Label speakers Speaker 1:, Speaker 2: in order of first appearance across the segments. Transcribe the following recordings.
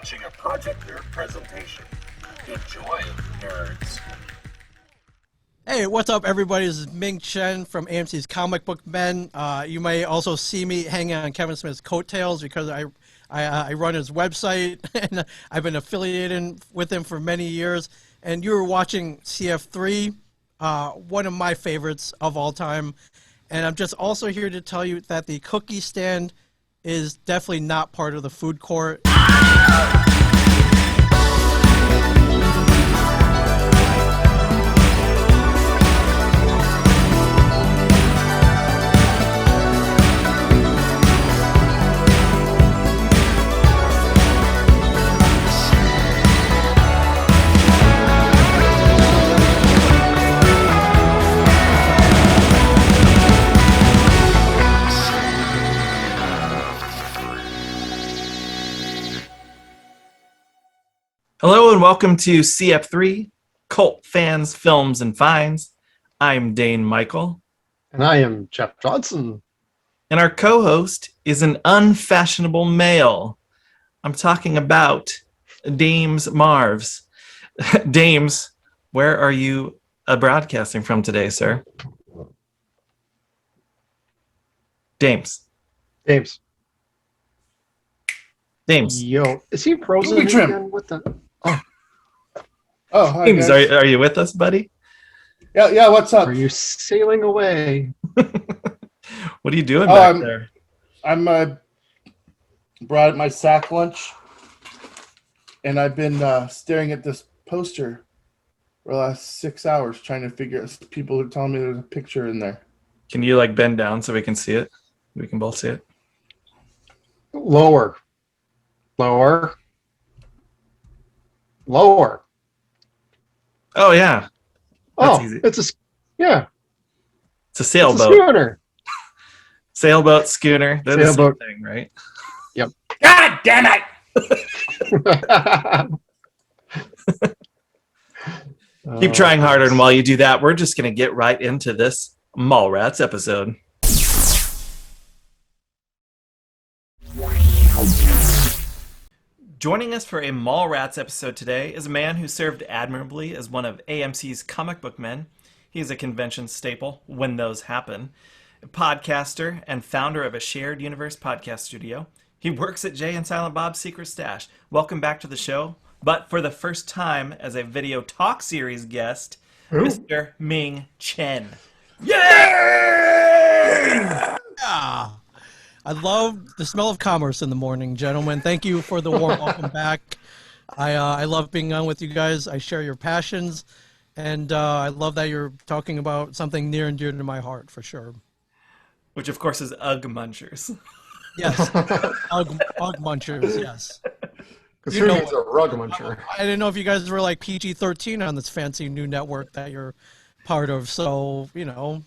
Speaker 1: watching a Project Nerd presentation. Enjoy, nerds.
Speaker 2: Hey, what's up, everybody? This is Ming Chen from AMC's Comic Book Men. You may also see me hanging on Kevin Smith's coattails because I run his website, and I've been affiliated with him for many years. And you were watching CF3, one of my favorites of all time. And I'm just also here to tell you that the cookie stand is definitely not part of the food court.
Speaker 3: Hello and welcome to CF3, Cult Fans, Films, and Finds. I'm Dane Mychal.
Speaker 4: And I am Jeff Johnson.
Speaker 3: And our co-host is an unfashionable male. I'm talking about Dames Marvs. Dames, where are you broadcasting from today, sir? Dames.
Speaker 4: Yo, is he frozen again with the...
Speaker 5: Oh, hi,
Speaker 3: Dames,
Speaker 5: guys.
Speaker 3: are you with us, buddy?
Speaker 5: Yeah, what's up?
Speaker 4: Are you sailing away?
Speaker 3: What are you doing back there?
Speaker 5: I'm brought my sack lunch, and I've been staring at this poster for the last 6 hours trying to figure out. People are telling me there's a picture in there.
Speaker 3: Can you bend down so we can see it? We can both see it.
Speaker 4: Lower.
Speaker 3: Oh yeah. That's easy.
Speaker 4: It's a
Speaker 3: sailboat.
Speaker 4: It's a schooner.
Speaker 3: Sailboat, schooner. They're
Speaker 4: Sailboat.
Speaker 3: the same thing, right?
Speaker 4: Yep.
Speaker 5: God damn it!
Speaker 3: Keep trying harder, and while you do that, we're just going to get right into this Mallrats episode. Joining us for a Mallrats episode today is a man who served admirably as one of AMC's comic book men. He is a convention staple when those happen. A podcaster and founder of a shared universe podcast studio. He works at Jay and Silent Bob's Secret Stash. Welcome back to the show, but for the first time as a video talk series guest, Mr. Ming Chen.
Speaker 2: Yeah! I love the smell of commerce in the morning, gentlemen. Thank you for the warm welcome back. I love being on with you guys. I share your passions, and I love that you're talking about something near and dear to my heart, for sure.
Speaker 3: Which, of course, is Ugg Munchers.
Speaker 2: Yes, Ugg Munchers, yes.
Speaker 4: Because who needs a rug muncher?
Speaker 2: I didn't know if you guys were like PG-13 on this fancy new network that you're part of, so, you know.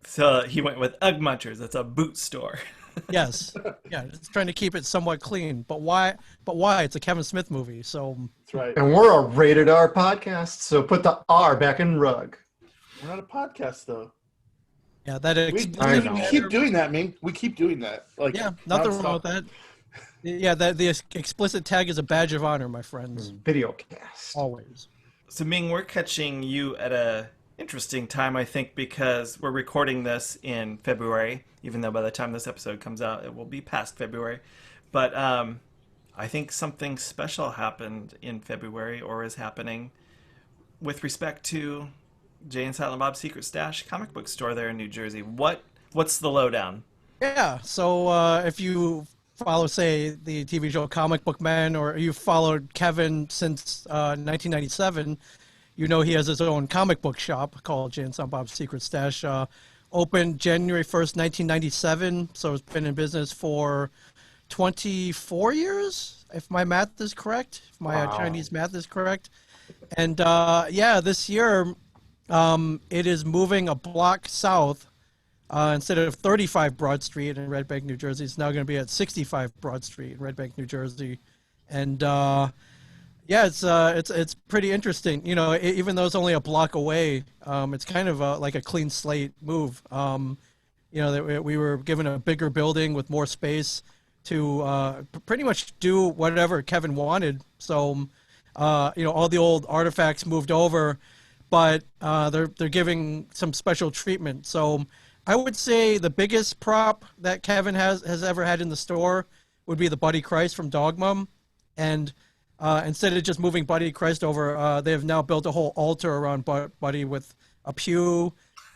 Speaker 3: So he went with Ugg Munchers. That's a boot store.
Speaker 2: Yes. Yeah, it's trying to keep it somewhat clean. But why? It's a Kevin Smith movie, so...
Speaker 5: That's right.
Speaker 4: And we're a rated R podcast, so put the R back in rug.
Speaker 5: We're not a podcast, though.
Speaker 2: Yeah, that
Speaker 5: We keep doing that, Ming. We keep doing that. Like,
Speaker 2: yeah, nothing wrong with that. Yeah, the explicit tag is a badge of honor, my friends.
Speaker 4: Video cast.
Speaker 2: Always.
Speaker 3: So Ming, we're catching you at a interesting time, I think, because we're recording this in February, even though by the time this episode comes out, it will be past February. But I think something special happened in February, or is happening, with respect to Jay and Silent Bob's Secret Stash comic book store there in New Jersey. What's the lowdown?
Speaker 2: Yeah, so if you follow, say, the TV show Comic Book Man, or you've followed Kevin since 1997, you know he has his own comic book shop called Jay and Silent Bob's Secret Stash. Opened January 1st, 1997, so it's been in business for 24 years, if my math is correct, if my Chinese math is correct. And yeah, this year it is moving a block south. Instead of 35 Broad Street in Red Bank, New Jersey, it's now going to be at 65 Broad Street in Red Bank, New Jersey. And yeah, it's pretty interesting. You know, even though it's only a block away, it's kind of like a clean slate move. You know, that we were given a bigger building with more space to pretty much do whatever Kevin wanted. So, all the old artifacts moved over, but they're giving some special treatment. So, I would say the biggest prop that Kevin has ever had in the store would be the Buddy Christ from Dogma, and instead of just moving Buddy Christ over, they have now built a whole altar around Buddy with a pew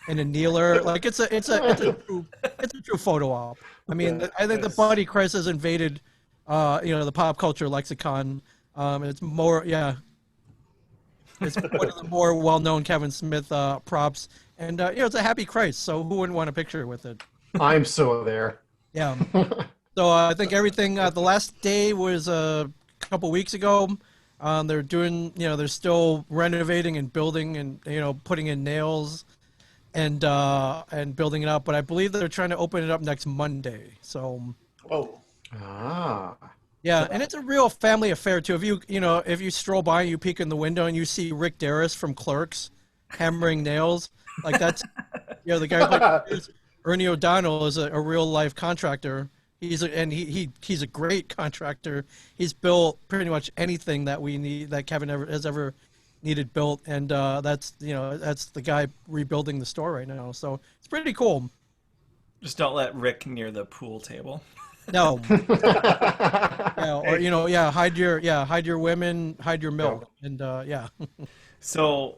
Speaker 2: and a kneeler. Like it's a true photo op. I mean, I think the Buddy Christ has invaded, the pop culture lexicon. It's more, it's one of the more well-known Kevin Smith props, and it's a happy Christ. So who wouldn't want a picture with it?
Speaker 4: I'm so there.
Speaker 2: Yeah. So I think everything. The last day was a couple weeks ago. They're doing, they're still renovating and building and putting in nails and building it up. But I believe they're trying to open it up next Monday. So.
Speaker 5: Oh.
Speaker 4: Ah.
Speaker 2: Yeah, and it's a real family affair too. If you stroll by and you peek in the window and you see Rick Darris from Clerks hammering nails, like that's, the guy who plays Ernie O'Donnell is a real life contractor. He's a great contractor. He's built pretty much anything that we need, that Kevin has ever needed built, and that's the guy rebuilding the store right now. So it's pretty cool.
Speaker 3: Just don't let Rick near the pool table.
Speaker 2: No. Hide your women, hide your milk, and
Speaker 3: So,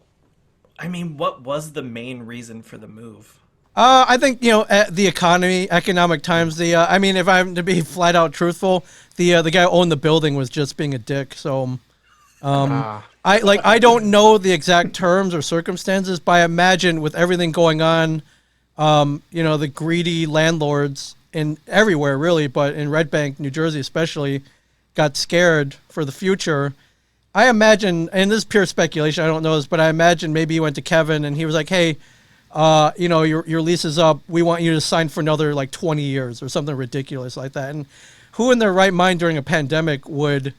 Speaker 3: I mean, what was the main reason for the move?
Speaker 2: I think the economic times. If I'm to be flat out truthful, the guy who owned the building was just being a dick. So, I don't know the exact terms or circumstances, but I imagine with everything going on, the greedy landlords in everywhere really, but in Red Bank, New Jersey especially, got scared for the future. I imagine, and this is pure speculation, I don't know this, but I imagine maybe he went to Kevin and he was like, hey, your lease is up. We want you to sign for another 20 years or something ridiculous like that. And who in their right mind during a pandemic would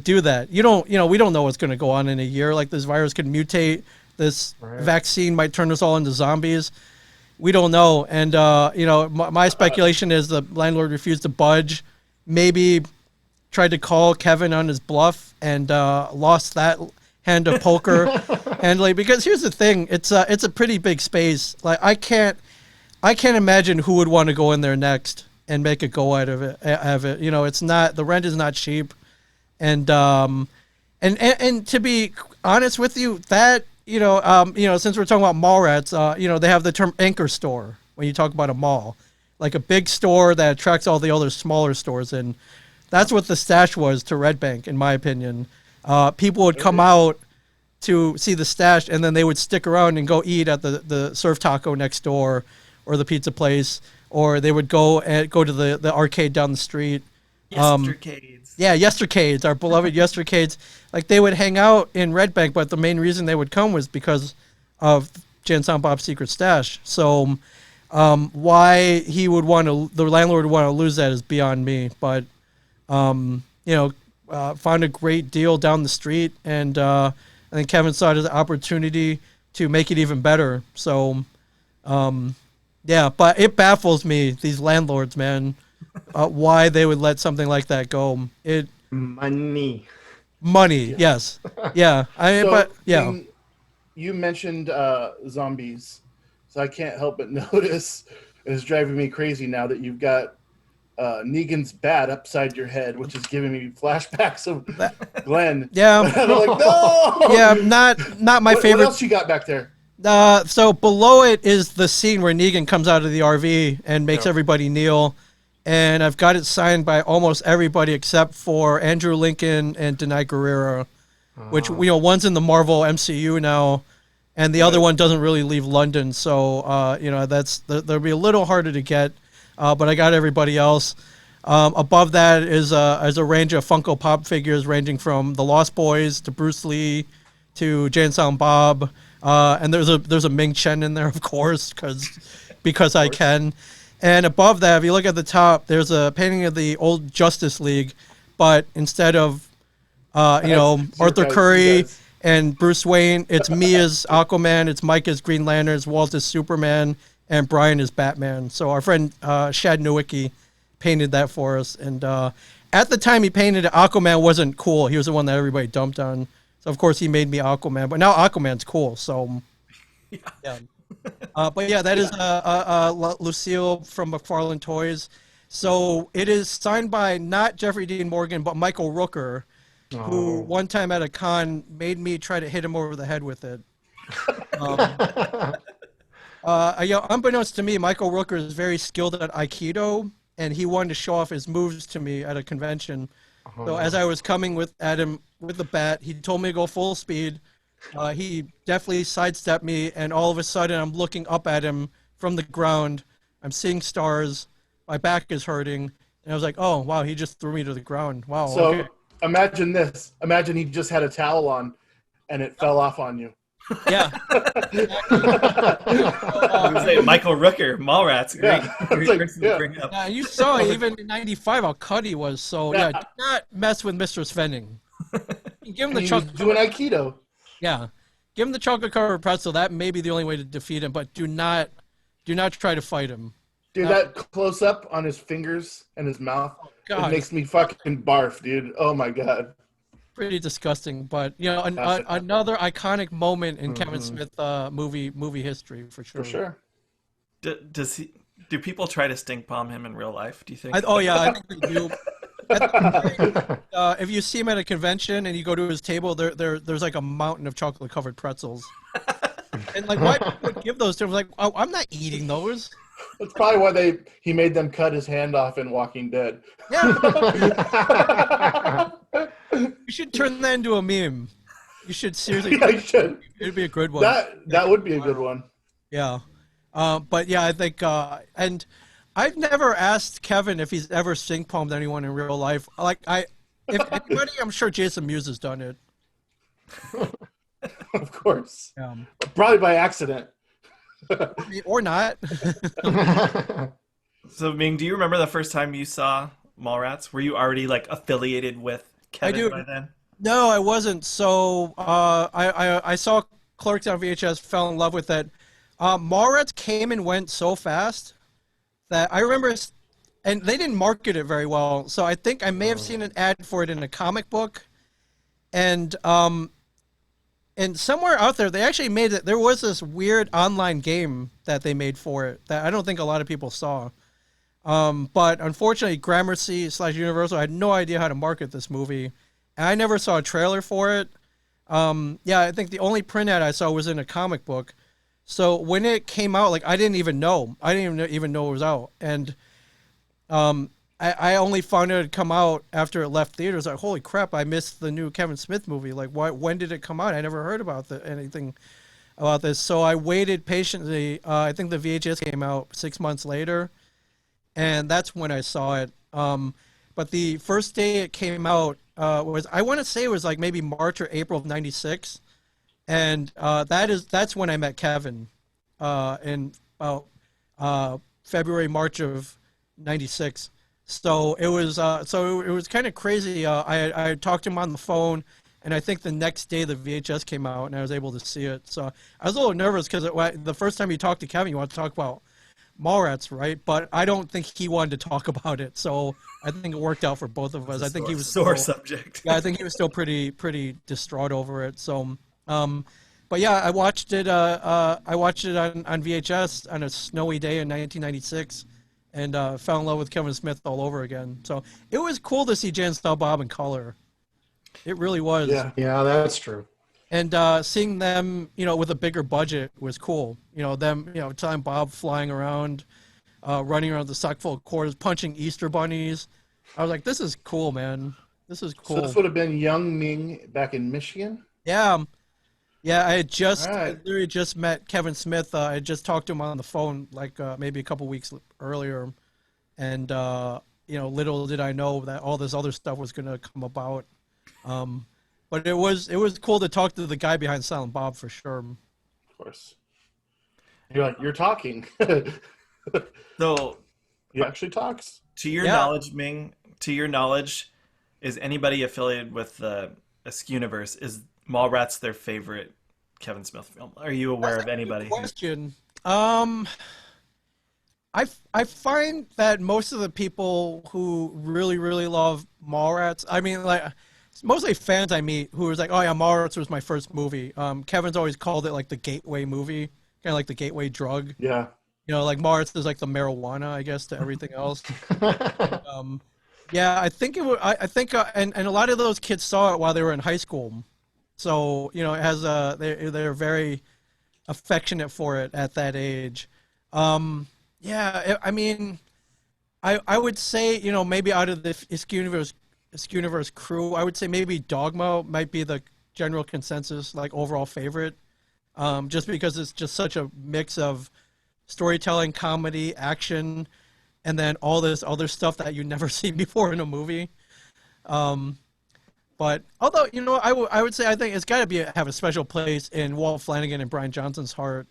Speaker 2: do that? We don't know what's going to go on in a year. Like, this virus could mutate. This vaccine might turn us all into zombies. We don't know. And, my speculation is the landlord refused to budge, maybe tried to call Kevin on his bluff and lost that hand of poker. And because here's the thing, it's a pretty big space. Like, I can't imagine who would want to go in there next and make a go out of it. It's not, the rent is not cheap. And to be honest with you, that, since we're talking about Mallrats, they have the term anchor store when you talk about a mall, like a big store that attracts all the other smaller stores. And that's what the Stash was to Red Bank, in my opinion. People would come out to see the Stash, and then they would stick around and go eat at the surf taco next door or the pizza place, or they would go to the arcade down the street.
Speaker 3: Yestercades.
Speaker 2: Yestercades, our beloved Yestercades. Like, they would hang out in Red Bank, but the main reason they would come was because of Jan Silent Bob's secret stash. So why the landlord would want to lose that is beyond me. But, found a great deal down the street, and I think Kevin saw it as an opportunity to make it even better. So, but it baffles me, these landlords, man, why they would let something like that go. Money, yes. Yeah.
Speaker 5: You mentioned zombies, so I can't help but notice, and it's driving me crazy now, that you've got Negan's bat upside your head, which is giving me flashbacks of Glenn.
Speaker 2: Yeah.
Speaker 5: I'm like, no!
Speaker 2: Yeah, not my favorite.
Speaker 5: What else you got back there?
Speaker 2: So below it is the scene where Negan comes out of the RV and makes everybody kneel. And I've got it signed by almost everybody except for Andrew Lincoln and Denai Guerrero, which, one's in the Marvel MCU now, and the other one doesn't really leave London. So, there'll be a little harder to get, but I got everybody else. Above that is a range of Funko Pop figures ranging from the Lost Boys to Bruce Lee to Jay and Silent Bob. And there's a Ming Chen in there, of course, because I can. And above that, if you look at the top, there's a painting of the old Justice League, but instead of, Arthur Curry and Bruce Wayne, it's me as Aquaman, it's Mike as Green Lantern, it's Walt as Superman, and Brian as Batman. So our friend Shad Nowicki painted that for us. And at the time he painted it, Aquaman wasn't cool. He was the one that everybody dumped on. So of course he made me Aquaman. But now Aquaman's cool. So yeah. But yeah, that is Lucille from McFarlane Toys. So it is signed by not Jeffrey Dean Morgan, but Michael Rooker, who one time at a con made me try to hit him over the head with it. Unbeknownst to me, Michael Rooker is very skilled at Aikido, and he wanted to show off his moves to me at a convention. So as I was coming at him with the bat, he told me to go full speed. He definitely sidestepped me, and all of a sudden I'm looking up at him from the ground. I'm seeing stars. My back is hurting. And I was like, oh, wow, he just threw me to the ground. Wow.
Speaker 5: So
Speaker 2: okay.
Speaker 5: imagine this. Imagine he just had a towel on and it fell off on you.
Speaker 2: Yeah.
Speaker 3: Michael Rooker, Mallrats. Great person to bring up.
Speaker 2: Yeah, you saw even in '95 how cut he was. So yeah, do not mess with Mr. Svenning. Give him the chocolate.
Speaker 5: Doing Aikido.
Speaker 2: Yeah, give him the chocolate covered pretzel. That may be the only way to defeat him. But do not try to fight him.
Speaker 5: Dude, that close up on his fingers and his mouth,
Speaker 2: God.
Speaker 5: It makes me fucking barf, dude. Oh my god.
Speaker 2: Pretty disgusting, but you know, another iconic moment in Kevin Smith movie history for sure.
Speaker 5: For sure.
Speaker 3: Do people try to stink palm him in real life? Do you think?
Speaker 2: I think they do. If you see him at a convention and you go to his table, there's like a mountain of chocolate covered pretzels, and like why people would give those to him? Like, oh, I'm not eating those.
Speaker 5: That's probably why he made them cut his hand off in Walking Dead.
Speaker 2: Yeah. You should turn that into a meme. You should seriously.
Speaker 5: Yeah, you should.
Speaker 2: It'd be a good one.
Speaker 5: That would be a good one.
Speaker 2: Yeah. But yeah, I think, and I've never asked Kevin if he's ever stink palmed anyone in real life. Like if anybody, I'm sure Jason Mewes has done it.
Speaker 5: Of course. Probably by accident.
Speaker 2: Or not.
Speaker 3: So Ming, do you remember the first time you saw Mallrats? Were you already like affiliated with Kevin by then?
Speaker 2: No, I wasn't. So I saw Clerks on VHS, fell in love with it. Mallrats came and went so fast that I remember, and they didn't market it very well. So I think I may have seen an ad for it in a comic book, and somewhere out there they actually made it. There was this weird online game that they made for it that I don't think a lot of people saw. But unfortunately, Gramercy/Universal had no idea how to market this movie, and I never saw a trailer for it. I think the only print ad I saw was in a comic book. So when it came out, like I didn't even know it was out, and I only found out it had come out after it left theaters. Like, holy crap, I missed the new Kevin Smith movie. Like, when did it come out? I never heard about anything about this. So I waited patiently. I think the VHS came out 6 months later, and that's when I saw it. But the first day it came out was, I want to say it was like maybe March or April of '96. And that's when I met Kevin in about February, March of '96. So it was kind of crazy. I talked to him on the phone, and I think the next day the VHS came out, and I was able to see it. So I was a little nervous because the first time you talk to Kevin, you want to talk about Mallrats, right? But I don't think he wanted to talk about it. So I think it worked out for both of us. I think he was
Speaker 3: sore subject.
Speaker 2: Yeah, I think he was still pretty distraught over it. So. But yeah, I watched it. I watched it on VHS on a snowy day in 1996, and fell in love with Kevin Smith all over again. So it was cool to see Jay and Silent Bob in color. It really was.
Speaker 4: Yeah, that's true.
Speaker 2: And seeing them, with a bigger budget was cool. Silent Bob flying around, running around the sack full of quarters, punching Easter bunnies. I was like, this is cool, man. This is cool.
Speaker 5: So this would have been young Ming back in Michigan?
Speaker 2: Yeah. Yeah, I literally just met Kevin Smith. I had just talked to him on the phone, like maybe a couple weeks earlier, and little did I know that all this other stuff was going to come about. But it was cool to talk to the guy behind Silent Bob for sure.
Speaker 5: Of course. You're talking.
Speaker 3: So
Speaker 5: he actually talks.
Speaker 3: To your knowledge, Ming, is anybody affiliated with the Schooniverse? Is Mallrats their favorite Kevin Smith film? Are you aware of anybody?
Speaker 2: Question. I find that most of the people who really love Mallrats, I mean, like, mostly fans I meet who was like, oh yeah, Mallrats was my first movie. Kevin's always called it like the gateway movie, kind of like the gateway drug.
Speaker 5: Yeah.
Speaker 2: You know, like Mallrats is like the marijuana, I guess, to everything else. Yeah, I think it would. I think, and a lot of those kids saw it while they were in high school, so you know, it has they're very affectionate for it at that age. Yeah, I mean, I would say, you know, maybe out of the Schooniverse crew, I would say maybe Dogma might be the general consensus, like overall favorite, just because it's just such a mix of storytelling, comedy, action, and then all this other stuff that you never seen before in a movie. But although, you know, I would say I think it's got to have a special place in Walt Flanagan and Brian Johnson's heart.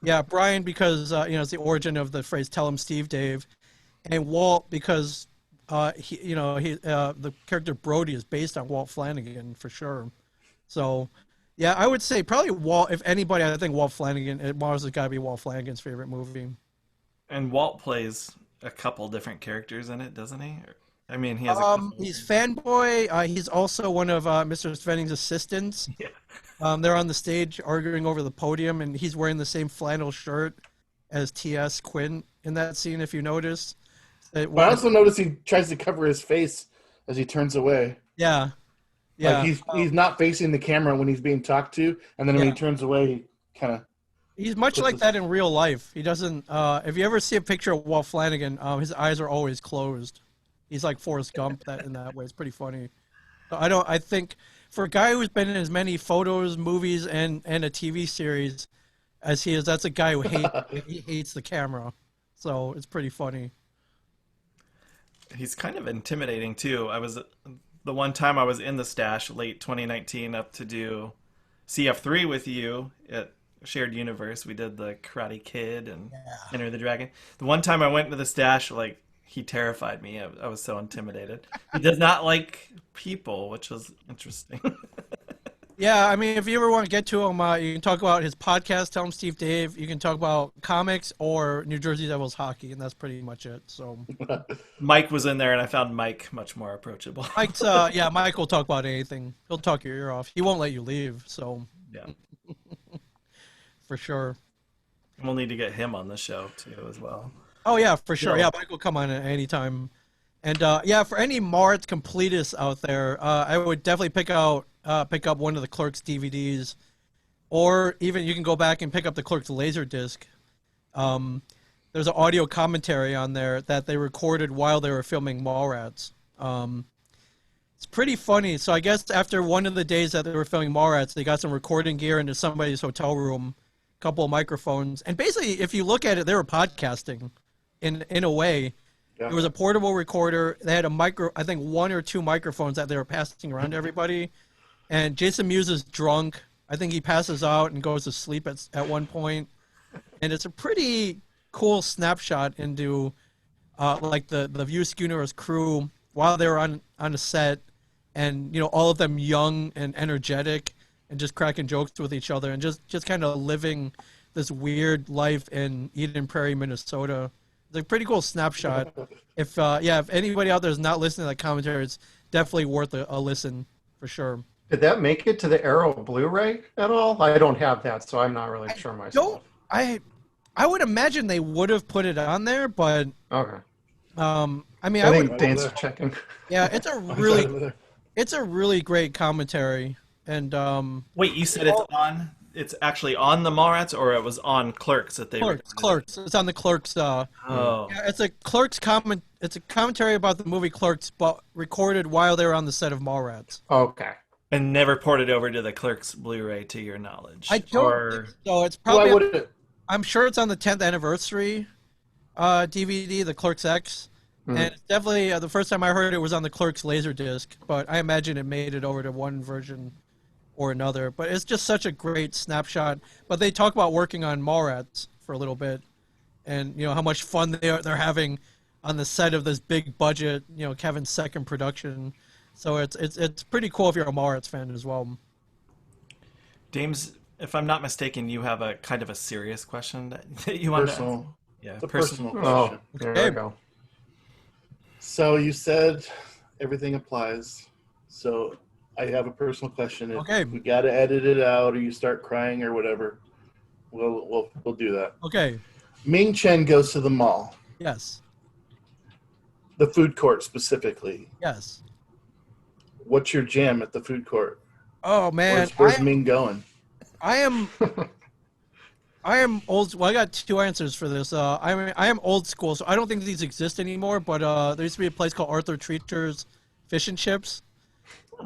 Speaker 2: Yeah, Brian because you know, it's the origin of the phrase "Tell him Steve, Dave," and Walt because the character Brody is based on Walt Flanagan for sure. So yeah, I would say probably Walt. If anybody, I think Walt Flanagan. Mars has got to be Walt Flanagan's favorite movie.
Speaker 3: And Walt plays a couple different characters in it, doesn't he? I mean, he has a couple.
Speaker 2: He's fanboy. He's also one of Mr. Svenning's assistants.
Speaker 3: Yeah.
Speaker 2: They're on the stage arguing over the podium, and he's wearing the same flannel shirt as T.S. Quinn in that scene, if you notice.
Speaker 5: But I also notice he tries to cover his face as he turns away.
Speaker 2: Yeah. Yeah.
Speaker 5: Like he's not facing the camera when he's being talked to, and then when he turns away, he kind of...
Speaker 2: He's much like that in real life. He doesn't... if you ever see a picture of Walt Flanagan, his eyes are always closed. He's like Forrest Gump in that way. It's pretty funny. So I think for a guy who's been in as many photos, movies, and a TV series as he is, that's a guy who hates the camera. So it's pretty funny.
Speaker 3: He's kind of intimidating too. The one time I was in the stash late 2019 up to do CF3 with you at Shared Universe. We did the Karate Kid and Enter the Dragon. The one time I went into the stash, like, he terrified me. I was so intimidated. He does not like people, which was interesting.
Speaker 2: Yeah, I mean, if you ever want to get to him, you can talk about his podcast, Tell Him Steve Dave. You can talk about comics or New Jersey Devils hockey, and that's pretty much it. So
Speaker 3: Mike was in there, and I found Mike much more approachable.
Speaker 2: Mike's, Mike will talk about anything. He'll talk your ear off. He won't let you leave, so
Speaker 3: Yeah.
Speaker 2: for sure.
Speaker 3: We'll need to get him on the show, too, as well.
Speaker 2: Oh, yeah, for sure. Yeah, Mike will come on at any time. And, yeah, for any Mallrats completists out there, I would definitely pick up one of the Clerks DVDs, or even you can go back and pick up the Clerks Laserdisc. There's an audio commentary on there that they recorded while they were filming Mallrats. It's pretty funny. So I guess after one of the days that they were filming Mallrats, they got some recording gear into somebody's hotel room, a couple of microphones, and basically, if you look at it, they were podcasting in a way. Yeah. It was a portable recorder. They had I think one or two microphones that they were passing around to everybody. And Jason Mewes is drunk. I think he passes out and goes to sleep at one point. And it's a pretty cool snapshot into like the View Schooners crew while they were on a set, and you know, all of them young and energetic and just cracking jokes with each other and just kind of living this weird life in Eden Prairie, Minnesota. It's a pretty cool snapshot. If anybody out there is not listening to that commentary, it's definitely worth a listen for sure.
Speaker 4: Did that make it to the Arrow Blu-ray at all? I don't have that, so I'm not really sure myself.
Speaker 2: I would imagine they would have put it on there, but
Speaker 4: okay.
Speaker 2: I mean,
Speaker 4: I think Dane's checking.
Speaker 2: Yeah, it's a really great commentary. And
Speaker 3: wait, you said it's actually on the Mallrats, or it was on Clerks that they
Speaker 2: Clerks. It's on the Clerks. Yeah, it's a Clerks comment. It's a commentary about the movie Clerks, but recorded while they were on the set of Mallrats.
Speaker 4: Okay.
Speaker 3: And never ported over to the Clerks Blu-ray, to your knowledge.
Speaker 2: I don't think so. It's probably.
Speaker 5: Well,
Speaker 2: I'm sure it's on the 10th anniversary DVD, the Clerks X, and it's definitely the first time I heard it was on the Clerks Laserdisc. But I imagine it made it over to one version or another. But it's just such a great snapshot. But they talk about working on Mallrats for a little bit, and you know how much fun they're having on the set of this big budget, you know, Kevin's second production. So it's pretty cool if you're a Mallrats fan as well.
Speaker 3: James, if I'm not mistaken, you have a kind of a serious question that you want to ask. Yeah,
Speaker 5: It's a personal
Speaker 4: Oh,
Speaker 5: question.
Speaker 4: there
Speaker 2: Okay.
Speaker 4: we go.
Speaker 5: So you said everything applies. So I have a personal question. If
Speaker 2: Okay.
Speaker 5: we got to edit it out, or you start crying or whatever, we'll do that.
Speaker 2: Okay.
Speaker 5: Ming Chen goes to the mall,
Speaker 2: Yes.
Speaker 5: the food court specifically.
Speaker 2: Yes.
Speaker 5: What's your jam at the food court?
Speaker 2: Oh man,
Speaker 5: Where's Ming going?
Speaker 2: I am old. Well, I got two answers for this. I am old school, so I don't think these exist anymore. But there used to be a place called Arthur Treacher's Fish and Chips,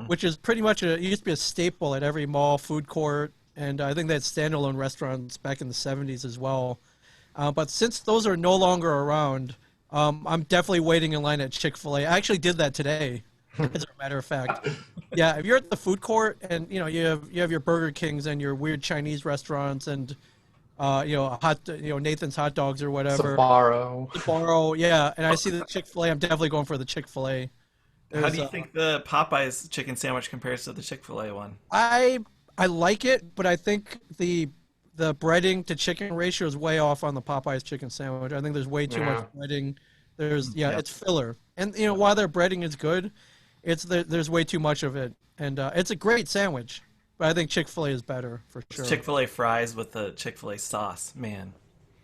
Speaker 2: which is pretty much it used to be a staple at every mall food court, and I think they had standalone restaurants back in the '70s as well. But since those are no longer around, I'm definitely waiting in line at Chick-fil-A. I actually did that today, as a matter of fact. Yeah, if you're at the food court and you have your Burger Kings and your weird Chinese restaurants and Nathan's hot dogs or whatever.
Speaker 4: Sbarro.
Speaker 2: Yeah, and I see the Chick-fil-A, I'm definitely going for the Chick-fil-A.
Speaker 3: How do you think the Popeyes chicken sandwich compares to the Chick-fil-A one?
Speaker 2: I like it, but I think the breading to chicken ratio is way off on the Popeyes chicken sandwich. I think there's way too much breading. It's filler. And while their breading is good, there's way too much of it. And it's a great sandwich, but I think Chick-fil-A is better for sure.
Speaker 3: Chick-fil-A fries with the Chick-fil-A sauce, man.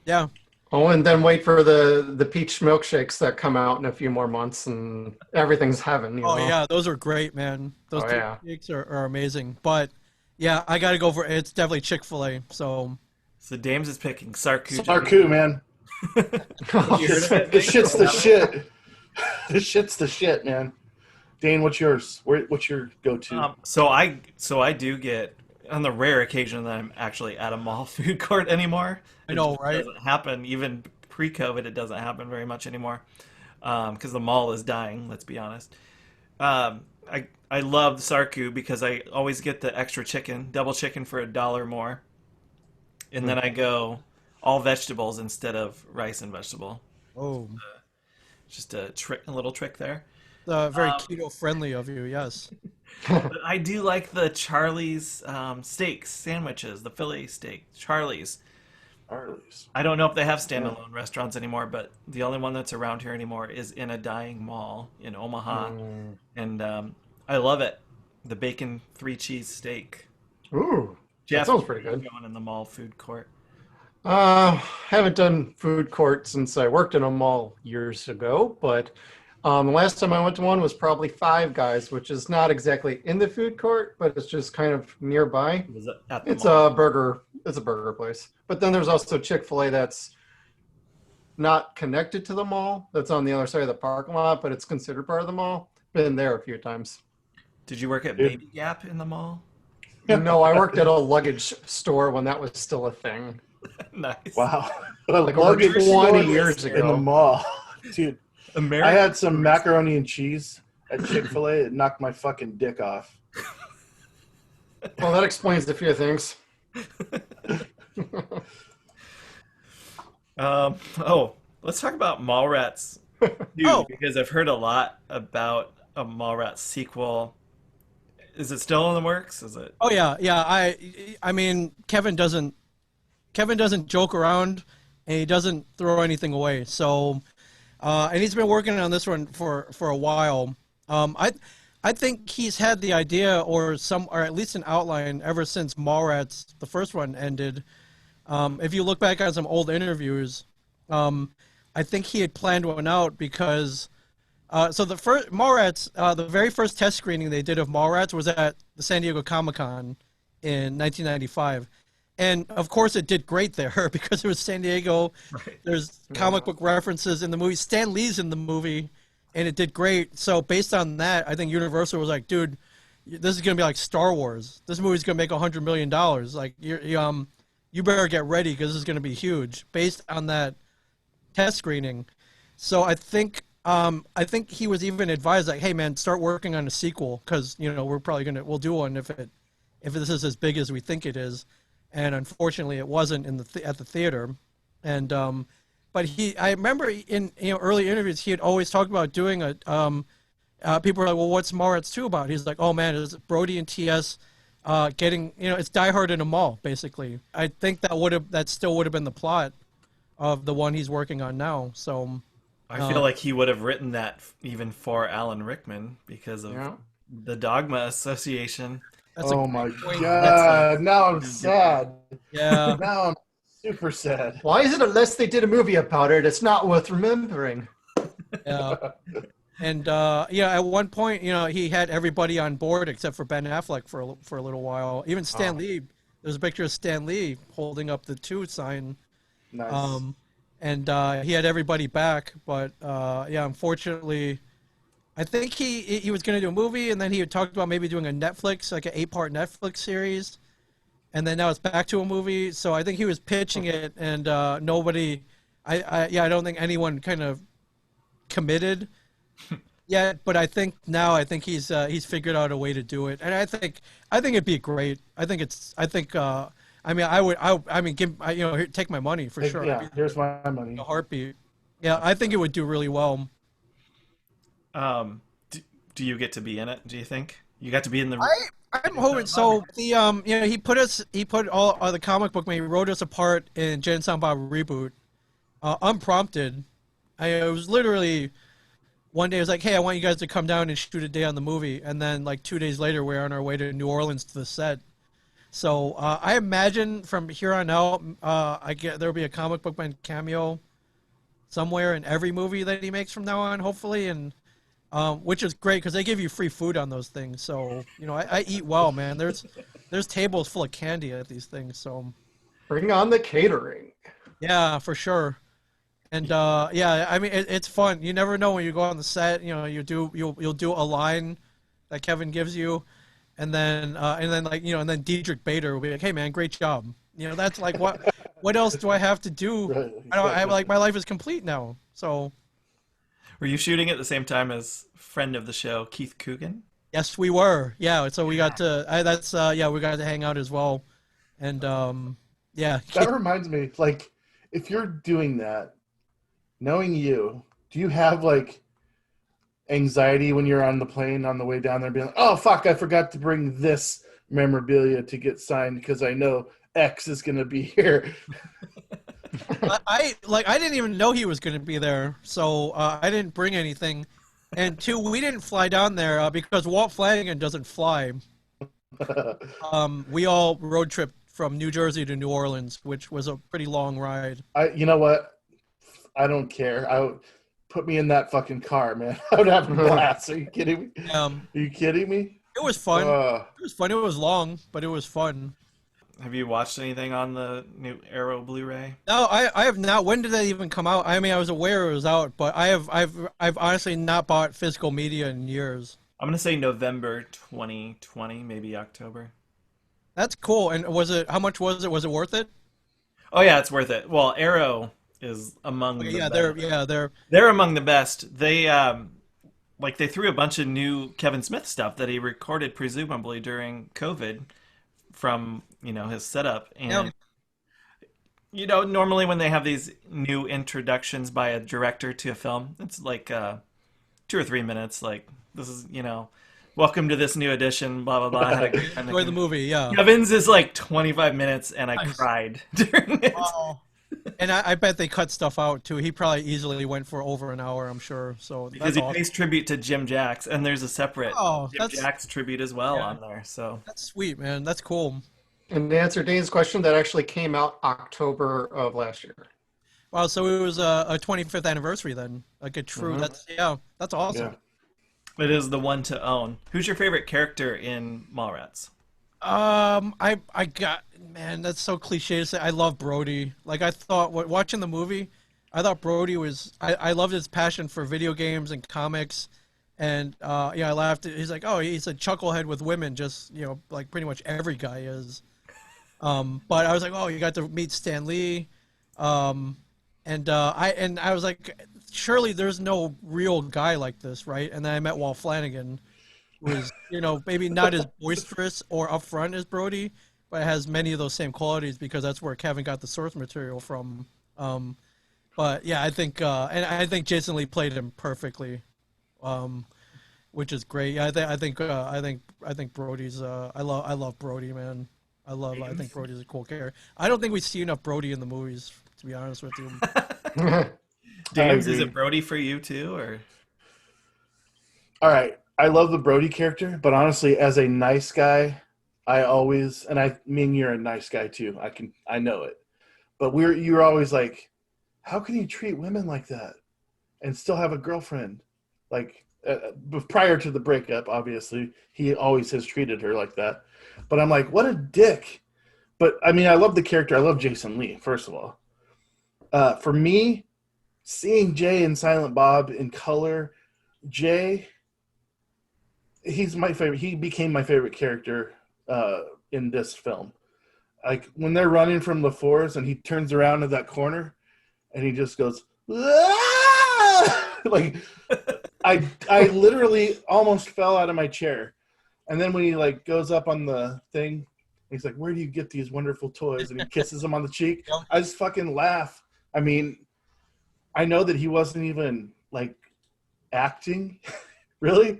Speaker 2: Yeah.
Speaker 4: Oh, and then wait for the peach milkshakes that come out in a few more months, and everything's heaven. You know?
Speaker 2: Yeah, those are great, man. Those cakes are amazing. But yeah, I got to go for it's definitely Chick-fil-A. So
Speaker 3: Dames is picking Sarku.
Speaker 5: Sarku, man. The shit's the shit. The shit's the shit, man. Dane, what's yours? What's your go-to?
Speaker 3: So I do get, on the rare occasion that I'm actually at a mall food court anymore.
Speaker 2: I know, right?
Speaker 3: It doesn't happen. Even pre-COVID, it doesn't happen very much anymore because the mall is dying, let's be honest. I love Sarku because I always get the extra chicken, double chicken for $1 more. And then I go all vegetables instead of rice and vegetable.
Speaker 2: Oh.
Speaker 3: Just a little trick there.
Speaker 2: Very keto friendly of you, yes.
Speaker 3: But I do like the Charlie's steak sandwiches, the Philly steak, Charlie's. I don't know if they have standalone restaurants anymore, but the only one that's around here anymore is in a dying mall in Omaha. And I love it. The bacon 3-cheese steak.
Speaker 4: Ooh,
Speaker 3: Jeff,
Speaker 4: that sounds pretty good.
Speaker 3: Going in the mall food court.
Speaker 4: Haven't done food court since I worked in a mall years ago, but the last time I went to one was probably Five Guys, which is not exactly in the food court, but it's just kind of nearby.
Speaker 3: Was it at the
Speaker 4: It's
Speaker 3: mall?
Speaker 4: a burger place. But then there's also Chick-fil-A that's not connected to the mall. That's on the other side of the parking lot, but it's considered part of the mall. Been there a few times.
Speaker 3: Did you work at Baby Gap in the mall?
Speaker 4: No, I worked at a luggage store when that was still a thing.
Speaker 3: Nice.
Speaker 5: Wow.
Speaker 4: Like over 20 years
Speaker 5: in the
Speaker 4: ago.
Speaker 5: mall. Dude,
Speaker 3: American.
Speaker 5: I had some macaroni and cheese at Chick-fil-A. It knocked my fucking dick off.
Speaker 4: Well, that explains a few things.
Speaker 3: Let's talk about Mallrats, dude, because I've heard a lot about a Mallrats sequel. Is it still in the works? Is it?
Speaker 2: Oh yeah. I mean, Kevin doesn't joke around, and he doesn't throw anything away. So, and he's been working on this one for a while. I think he's had the idea or at least an outline ever since Mallrats, the first one, ended. If you look back on some old interviews, I think he had planned one out because so the first Mallrats, the very first test screening they did of Mallrats was at the San Diego Comic-Con in 1995. And of course it did great there because it was San Diego. Right. There's comic book references in the movie. Stan Lee's in the movie, and it did great. So based on that, I think Universal was like, dude, this is going to be like Star Wars. This movie's going to make $100 million. Like, you better get ready because this is going to be huge based on that test screening. So I think he was even advised, like, hey man, start working on a sequel because we'll do one if this is as big as we think it is. And unfortunately, it wasn't at the theater. And but I remember in early interviews he had always talked about doing a. People were like, well, what's Mallrats 2 about? He's like, oh man, it's Brody and TS getting it's Die Hard in a mall basically. I think that still would have been the plot of the one he's working on now. So
Speaker 3: I feel like he would have written that even for Alan Rickman because of
Speaker 4: Yeah.
Speaker 3: the Dogma Association.
Speaker 2: that's
Speaker 5: Oh
Speaker 2: a
Speaker 5: my
Speaker 2: great point.
Speaker 5: god! Now I'm sad.
Speaker 2: Yeah.
Speaker 5: Now I'm super sad.
Speaker 4: Why is it unless they did a movie about it, it's not worth remembering?
Speaker 2: Yeah. And yeah, at one point, he had everybody on board except for Ben Affleck for a little while. Even Stan Lee. There's a picture of Stan Lee holding up the 2 sign.
Speaker 5: Nice.
Speaker 2: And he had everybody back, but yeah, unfortunately, I think he was going to do a movie, and then he had talked about maybe doing a Netflix, like an 8-part Netflix series, and then now it's back to a movie. So I think he was pitching it, and nobody, I don't think anyone kind of committed yet. But I think he's figured out a way to do it, and I think it'd be great. I mean, take my money for sure.
Speaker 5: Yeah, here's my money.
Speaker 2: A heartbeat. Yeah, I think it would do really well.
Speaker 3: Do you get to be in it? Do you think you got to be in the?
Speaker 2: I'm hoping so. The he put all the comic book. He wrote us a part in Jen Silent Bob Reboot, unprompted. It was literally one day. I was like, "Hey, I want you guys to come down and shoot a day on the movie," and then like 2 days later, we're on our way to New Orleans to the set. So I imagine from here on out, there'll be a comic book man cameo somewhere in every movie that he makes from now on, hopefully, and which is great because they give you free food on those things. So I eat well, man. There's tables full of candy at these things. So
Speaker 4: Bring on the catering.
Speaker 2: yeah, for sure. And yeah, I mean it's fun. You never know when you go on the set. You'll do a line that Kevin gives you. And then Diedrich Bader will be like, "Hey man, great job." That's like what else do I have to do?
Speaker 5: Right,
Speaker 2: I like my life is complete now. So
Speaker 3: Were you shooting at the same time as friend of the show Keith Coogan?
Speaker 2: yes, we were. Yeah, so we got to we got to hang out as well. And yeah,
Speaker 5: That reminds me, like, if you're doing that, knowing you, do you have like anxiety when you're on the plane on the way down there, being like, "Oh fuck, I forgot to bring this memorabilia to get signed because I know X is gonna be here."
Speaker 2: I didn't even know he was going to be there, so I didn't bring anything. And 2, we didn't fly down there because Walt Flanagan doesn't fly. We all road tripped from New Jersey to New Orleans, which was a pretty long ride.
Speaker 5: You know what? I don't care. Put me in that fucking car, man. I would have a blast. Are you kidding me? Are you kidding me?
Speaker 2: It was fun. It was fun. It was long, but it was fun.
Speaker 3: Have you watched anything on the new Arrow Blu-ray?
Speaker 2: No, I have not. When did that even come out? I mean, I was aware it was out, but I've honestly not bought physical media in years.
Speaker 3: I'm gonna say November 2020, maybe October.
Speaker 2: That's cool. And how much was it? Was it worth it?
Speaker 3: Oh yeah, it's worth it. Well, Arrow is among the best. They're among the best. They they threw a bunch of new Kevin Smith stuff that he recorded presumably during COVID from his setup. And normally when they have these new introductions by a director to a film, it's like 2 or 3 minutes, like, this is welcome to this new edition, blah blah blah.
Speaker 2: Enjoy the movie. Yeah,
Speaker 3: Kevin's is like 25 minutes and I cried during it.
Speaker 2: Wow. And I bet they cut stuff out too. He probably easily went for over an hour, I'm sure. So
Speaker 3: because he pays tribute to Jim Jacks, and there's a separate Jim Jacks tribute as well on there. So
Speaker 2: that's sweet, man. That's cool.
Speaker 4: And to answer Dane's question, that actually came out October of last year.
Speaker 2: Wow, so it was a 25th anniversary then. Like a true. That's awesome.
Speaker 5: Yeah.
Speaker 3: It is the one to own. Who's your favorite character in Mallrats?
Speaker 2: I got, man, that's so cliche to say. I love Brody. Like, I thought, watching the movie, I thought Brody was, I loved his passion for video games and comics. And, I laughed. He's like, oh, he's a chucklehead with women, just, like pretty much every guy is. But I was like, oh, you got to meet Stan Lee. And I was like, surely there's no real guy like this, right? And then I met Walt Flanagan, who is, maybe not as boisterous or upfront as Brody, but has many of those same qualities because that's where Kevin got the source material from. But yeah, I think Jason Lee played him perfectly, which is great. Yeah, I think Brody's. I love Brody, man. I think Brody's a cool character. I don't think we see enough Brody in the movies To be honest with you.
Speaker 3: James, is
Speaker 5: agree.
Speaker 3: it Brody for you too, or?
Speaker 5: All right, I love the Brody character, but honestly, as a nice guy, I always, and I mean, you're a nice guy too. I know it, but you're always like, how can you treat women like that and still have a girlfriend? Like prior to the breakup, obviously, he always has treated her like that. But I'm like, what a dick. But I mean, I love the character. I love Jason Lee, first of all. For me, seeing Jay and Silent Bob in color, Jay, he's my favorite. He became my favorite character in this film. Like when they're running from the forest and he turns around in that corner and he just goes, "Ah!" Like I literally almost fell out of my chair. And then when he like goes up on the thing, he's like, "Where do you get these wonderful toys?" And he kisses him on the cheek. I just fucking laugh. I mean, I know that he wasn't even like acting, really.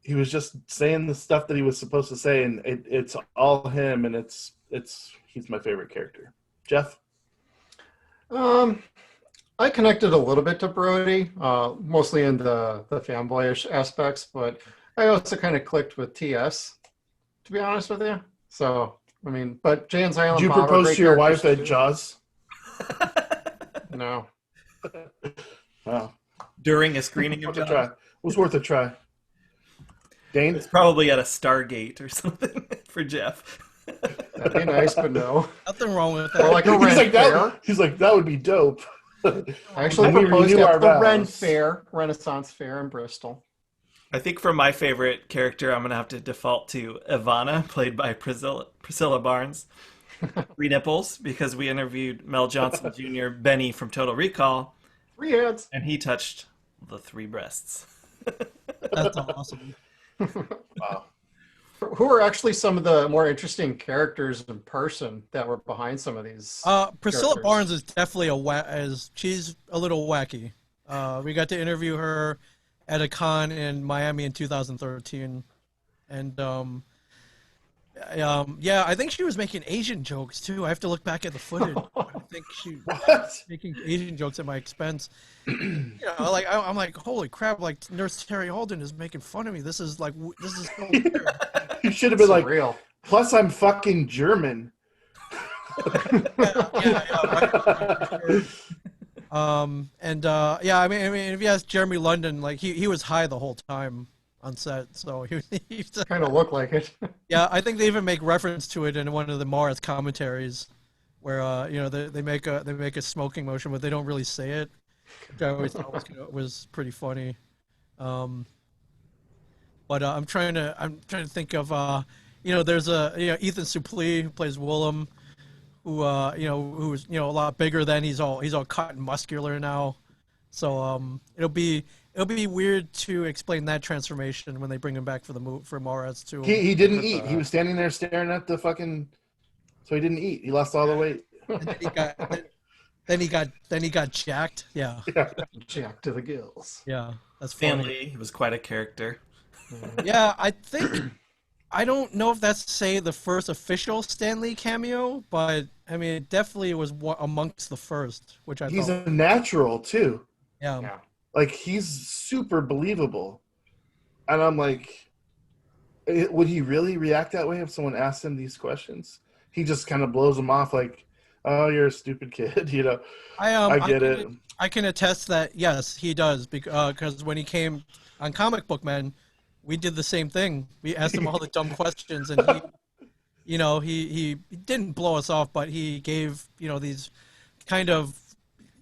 Speaker 5: He was just saying the stuff that he was supposed to say, and it's all him, and he's my favorite character. Jeff?
Speaker 4: I connected a little bit to Brody, mostly in the fanboyish aspects, but I also kind of clicked with TS, to be honest with you. So, I mean, but Jay and Silent
Speaker 5: Did you
Speaker 4: Bob are
Speaker 5: propose
Speaker 4: great
Speaker 5: to your wife
Speaker 4: characters,
Speaker 5: at
Speaker 4: too.
Speaker 5: Jaws?
Speaker 4: No.
Speaker 5: Oh,
Speaker 3: During a screening of
Speaker 5: worth a
Speaker 3: Jaws?
Speaker 5: try. It was worth a try. Dane?
Speaker 3: It's probably at a Stargate or something for Jeff.
Speaker 4: That'd be nice, but no.
Speaker 2: Nothing wrong with
Speaker 4: Or
Speaker 2: that.
Speaker 4: like a
Speaker 5: He's
Speaker 4: Ren
Speaker 5: like,
Speaker 4: Fair.
Speaker 5: he's like, that would be dope.
Speaker 4: I actually
Speaker 5: We
Speaker 4: proposed
Speaker 5: renew our
Speaker 4: at the Ren
Speaker 5: vows.
Speaker 4: Fair, Renaissance Fair in Bristol.
Speaker 3: I think for my favorite character, I'm going to have to default to Ivana, played by Priscilla Barnes. Three nipples, because we interviewed Mel Johnson Jr., Benny from Total Recall,
Speaker 4: 3 heads.
Speaker 3: and he touched the 3 breasts.
Speaker 2: That's awesome.
Speaker 5: Wow.
Speaker 4: Who are actually some of the more interesting characters in person that were behind some of these?
Speaker 2: Priscilla
Speaker 4: characters?
Speaker 2: Barnes is definitely she's a little wacky. We got to interview her at a con in Miami in 2013, and yeah, I think she was making Asian jokes too. I have to look back at the footage. I think she
Speaker 5: What?
Speaker 2: making Asian jokes at my expense. Like I'm like, holy crap! Like Nurse Terry Holden is making fun of me. This is so weird.
Speaker 5: You should have been like,
Speaker 4: Surreal.
Speaker 5: plus I'm fucking German.
Speaker 2: Right. Yeah, I mean, if you ask Jeremy London, like he was high the whole time on set, so he
Speaker 4: Kind of look like it.
Speaker 2: yeah, I think they even make reference to it in one of the Mallrats commentaries, where they make a smoking motion, but they don't really say it, which I always thought was pretty funny. But I'm trying to think of there's Ethan Suplee who plays Willem, who's a lot bigger than he's all cut and muscular now. So it'll be weird to explain that transformation when they bring him back for Mallrats too.
Speaker 5: He didn't eat. He was standing there staring at the fucking. So he didn't eat. He lost all the weight.
Speaker 2: And then he got jacked. Yeah.
Speaker 4: Jack to the gills.
Speaker 2: Yeah. That's funny.
Speaker 3: Stanley, he was quite a character.
Speaker 2: Yeah, I don't know if that's the first official Stan Lee cameo, but I mean it definitely was amongst the first, which I
Speaker 5: He's
Speaker 2: thought.
Speaker 5: a natural too.
Speaker 2: Yeah.
Speaker 5: Like he's super believable, and I'm like, would he really react that way if someone asked him these questions? He just kind of blows them off like, "Oh, you're a stupid kid," I get it.
Speaker 2: I can attest that yes, he does because when he came on Comic Book Men, we did the same thing. We asked him all the dumb questions, and he didn't blow us off, but he gave these kind of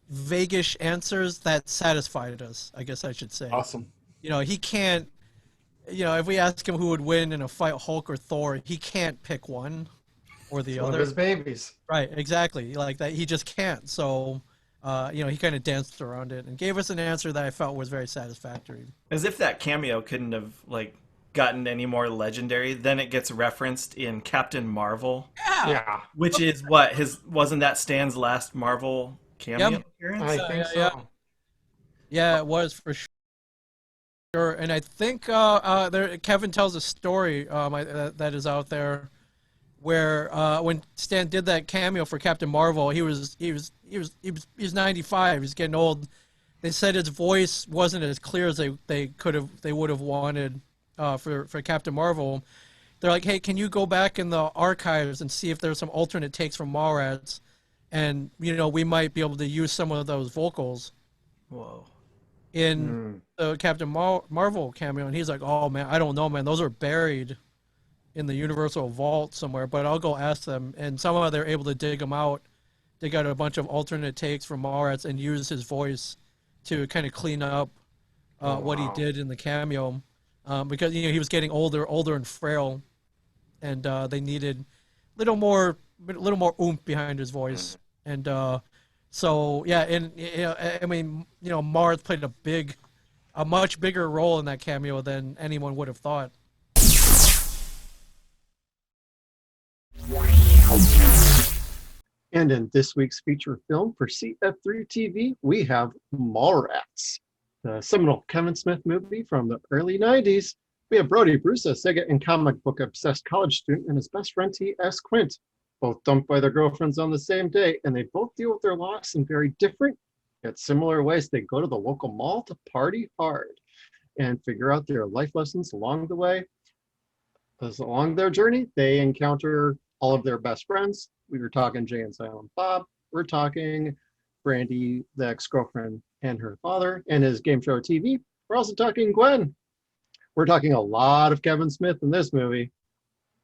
Speaker 2: vaguish answers that satisfied us, I guess I should say.
Speaker 5: Awesome.
Speaker 2: He can't. If we ask him who would win in a fight, Hulk or Thor, he can't pick one or the
Speaker 4: One
Speaker 2: other.
Speaker 4: of his babies.
Speaker 2: Right, exactly. Like that, he just can't. So, he kind of danced around it and gave us an answer that I felt was very satisfactory.
Speaker 3: As if that cameo couldn't have gotten any more legendary. Then it gets referenced in Captain Marvel,
Speaker 4: Yeah,
Speaker 3: which is wasn't that Stan's last Marvel cameo
Speaker 2: Yep.
Speaker 3: appearance?
Speaker 4: I think
Speaker 2: yeah.
Speaker 4: so.
Speaker 2: Yeah, it was for sure. And I think Kevin tells a story that is out there, where when Stan did that cameo for Captain Marvel, he was 95. He's getting old. They said his voice wasn't as clear as they would have wanted for Captain Marvel. They're like, hey, can you go back in the archives and see if there's some alternate takes from Mallrats, and we might be able to use some of those vocals.
Speaker 3: Whoa.
Speaker 2: In the Captain Marvel cameo, and he's like, oh man, I don't know, man, those are buried in the Universal Vault somewhere, but I'll go ask them. And somehow they're able to dig a bunch of alternate takes from Mallrats and use his voice to kind of clean up what he did in the cameo, because he was getting older and frail, and they needed a little more oomph behind his voice. And so yeah, and I mean, Mars played a much bigger role in that cameo than anyone would have thought.
Speaker 4: And in this week's feature film for CF3 TV, we have Mallrats, the seminal Kevin Smith movie from the early 90s. We have Brody, Bruce, a Sega and comic book obsessed college student, and his best friend T.S. Quint, both dumped by their girlfriends on the same day, and they both deal with their loss in very different yet similar ways. They go to the local mall to party hard and figure out their life lessons along the way. As along their journey, they encounter all of their best friends. We were talking Jay and Silent Bob. We're talking Brandy, the ex-girlfriend, and her father, and his game show TV. We're also talking Gwen. We're talking a lot of Kevin Smith in this movie.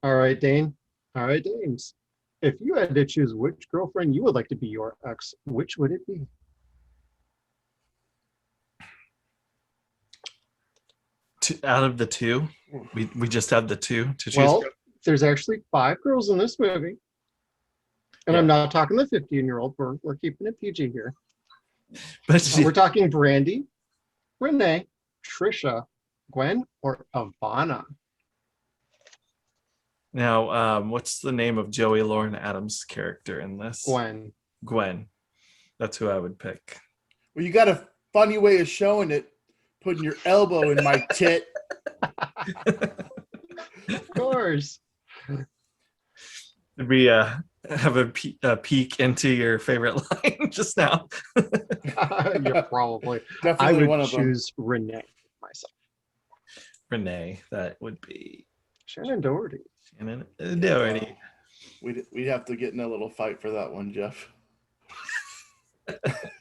Speaker 4: All right, Dane. All right, Dames. If you had to choose which girlfriend you would like to be your ex, which would it be?
Speaker 3: Out of the two, we just have the two to choose.
Speaker 4: Well, there's actually 5 girls in this movie. And I'm not talking the 15-year-old. We're keeping it PG here.
Speaker 3: But
Speaker 4: We're talking Brandy, Renee, Trisha, Gwen, or Ivana.
Speaker 3: Now, what's the name of Joey Lauren Adams' character in this?
Speaker 4: Gwen.
Speaker 3: That's who I would pick.
Speaker 5: Well, you got a funny way of showing it, putting your elbow in my tit.
Speaker 4: Of course.
Speaker 3: Did we have a peek into your favorite line just now?
Speaker 4: Yeah, probably.
Speaker 5: Definitely
Speaker 4: I
Speaker 5: one
Speaker 4: would
Speaker 5: of them.
Speaker 4: choose Renee myself.
Speaker 3: Renee, that would be
Speaker 4: Shannon Doherty.
Speaker 3: Shannon Doherty.
Speaker 5: We'd have to get in a little fight for that one, Jeff.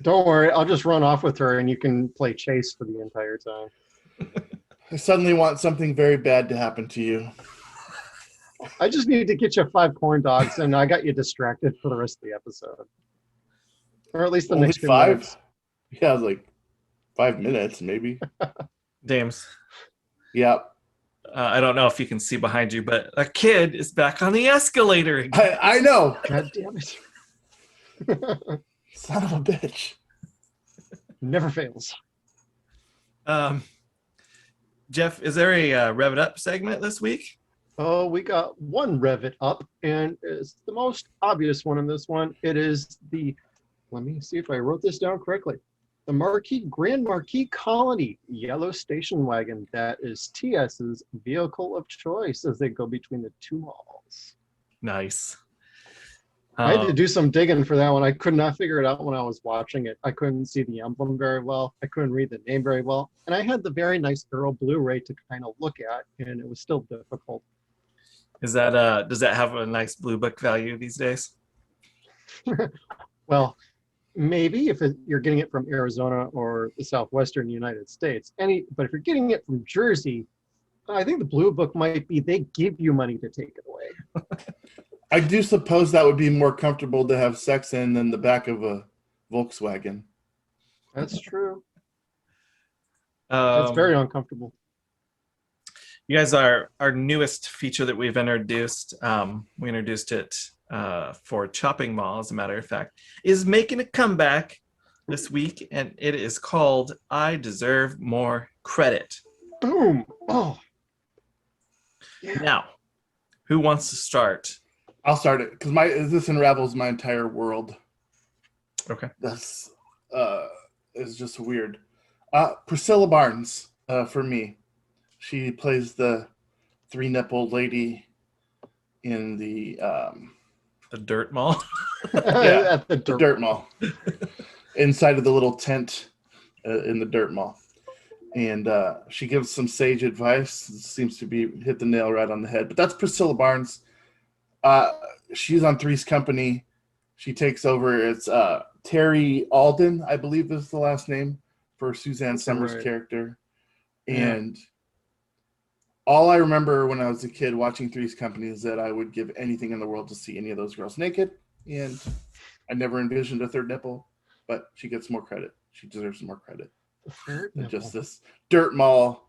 Speaker 4: Don't worry, I'll just run off with her and you can play chase for the entire time.
Speaker 5: I suddenly want something very bad to happen to you.
Speaker 4: I just need to get you 5 corn dogs and I got you distracted for the rest of the episode. Or at least the
Speaker 5: Only
Speaker 4: next
Speaker 5: 5?
Speaker 4: minutes.
Speaker 5: Yeah, like 5 minutes, maybe.
Speaker 3: Dames.
Speaker 5: Yep.
Speaker 3: I don't know if you can see behind you, but a kid is back on the escalator again.
Speaker 5: I know.
Speaker 4: God damn it.
Speaker 5: Son of a bitch.
Speaker 4: Never fails.
Speaker 3: Jeff, is there a Rev It Up segment this week?
Speaker 4: Oh, we got one Rev It Up, and it's the most obvious one in this one. It is let me see if I wrote this down correctly. The Grand Marquis Colony yellow station wagon. That is TS's vehicle of choice as they go between the 2 malls.
Speaker 3: Nice.
Speaker 4: I had to do some digging for that one. I could not figure it out when I was watching it. I couldn't see the emblem very well. I couldn't read the name very well. And I had the very nice Earl Blu-ray to kind of look at, and it was still difficult.
Speaker 3: Is that does that have a nice blue book value these days?
Speaker 4: Well, maybe if you're getting it from Arizona or the southwestern United States. But if you're getting it from Jersey, I think the Blue Book might be they give you money to take it away.
Speaker 5: I do suppose that would be more comfortable to have sex in than the back of a Volkswagen.
Speaker 4: That's true. That's very uncomfortable.
Speaker 3: You guys, our newest feature that we've introduced, we introduced it for Chopping Mall, as a matter of fact, is making a comeback this week, and it is called I Deserve More Credit.
Speaker 4: Boom. Oh.
Speaker 5: Yeah.
Speaker 3: Now, who wants to start?
Speaker 5: I'll start it because this unravels my entire world.
Speaker 3: Okay.
Speaker 5: That's is just weird. Priscilla Barnes for me. She plays the 3-nipple lady in the
Speaker 3: Dirt Mall.
Speaker 4: At the
Speaker 5: the dirt mall, inside of the little tent in the dirt mall. And she gives some sage advice. It seems to be hit the nail right on the head. But that's Priscilla Barnes. She's on Three's Company. She takes over. It's Terry Alden, I believe is the last name for Suzanne Summers'
Speaker 4: right.
Speaker 5: character.
Speaker 4: Yeah.
Speaker 5: And all I remember when I was a kid watching Three's Company is that I would give anything in the world to see any of those girls naked. And I never envisioned a third nipple, but she gets more credit. She deserves more credit than just this dirt mall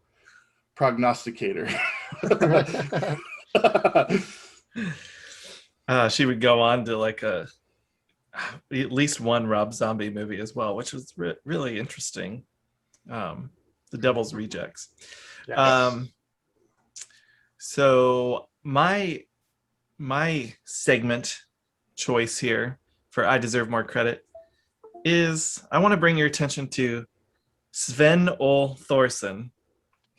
Speaker 5: prognosticator.
Speaker 3: She would go on to like at least one Rob Zombie movie as well, which was really interesting. The Devil's Rejects.
Speaker 4: Yes.
Speaker 3: So my segment choice here for I Deserve More Credit is I want to bring your attention to Sven Ole Thorsen,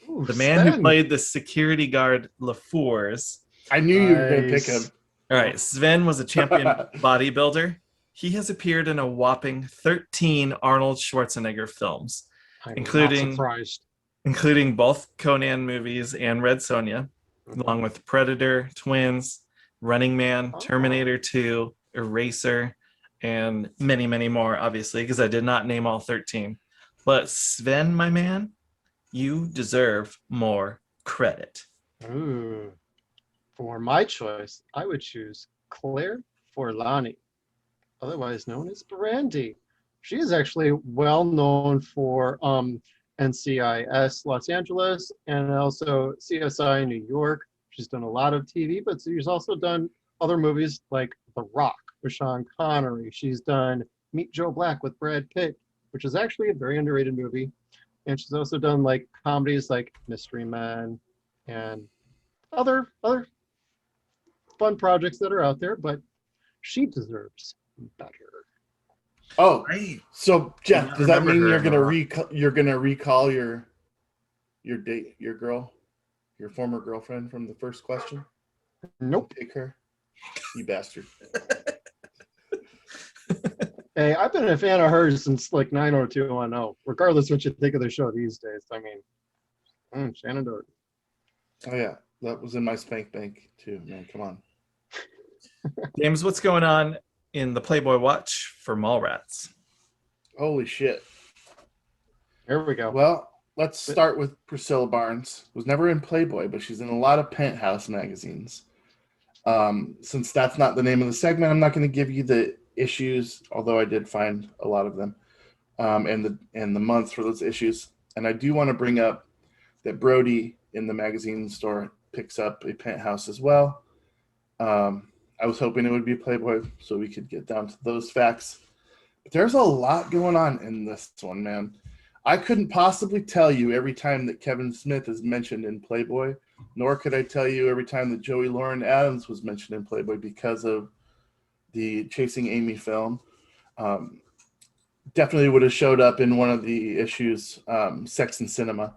Speaker 4: Ooh,
Speaker 3: the man who
Speaker 4: Sven.
Speaker 3: played the security guard LaFours.
Speaker 5: I knew you were going to pick
Speaker 4: Nice.
Speaker 5: him.
Speaker 3: All right, Sven was a champion bodybuilder. He has appeared in a whopping 13 Arnold Schwarzenegger films,
Speaker 4: I'm
Speaker 3: including-
Speaker 4: not surprised.
Speaker 3: including both Conan movies and Red Sonja, along with Predator, Twins, Running Man, Terminator 2, Eraser, and many, many more, obviously, because I did not name all 13. But Sven, my man, you deserve more credit.
Speaker 4: Ooh. For my choice, I would choose Claire Forlani, otherwise known as Brandy. She is actually well known for NCIS Los Angeles and also CSI New York. She's done a lot of TV, but she's also done other movies like The Rock with Sean Connery. She's done Meet Joe Black with Brad Pitt, which is actually a very underrated movie. And she's also done like comedies like Mystery Men and other fun projects that are out there, but she deserves better.
Speaker 5: Oh, so Jeff,
Speaker 3: I
Speaker 5: does that
Speaker 3: remember
Speaker 5: mean
Speaker 3: her
Speaker 5: you're
Speaker 3: in The
Speaker 5: gonna recall your date, your girl, your former girlfriend from the first question?
Speaker 4: Nope.
Speaker 5: Pick her, you bastard.
Speaker 4: Hey, I've been a fan of hers since like 90210, regardless what you think of the show these days. I mean, Shannon Doherty.
Speaker 5: Oh yeah, that was in my spank bank too, man. Come on.
Speaker 3: James, what's going on in the Playboy Watch for Mallrats?
Speaker 5: Holy shit.
Speaker 4: Here we go.
Speaker 5: Well, let's start with Priscilla Barnes. Was never in Playboy, but she's in a lot of Penthouse magazines. Since that's not the name of the segment, I'm not going to give you the issues, although I did find a lot of them, and the months for those issues. And I do want to bring up that Brody in the magazine store picks up a Penthouse as well. I was hoping it would be Playboy so we could get down to those facts. But there's a lot going on in this one, man. I couldn't possibly tell you every time that Kevin Smith is mentioned in Playboy, nor could I tell you every time that Joey Lauren Adams was mentioned in Playboy because of the Chasing Amy film. Definitely would have showed up in one of the issues, Sex and Cinema,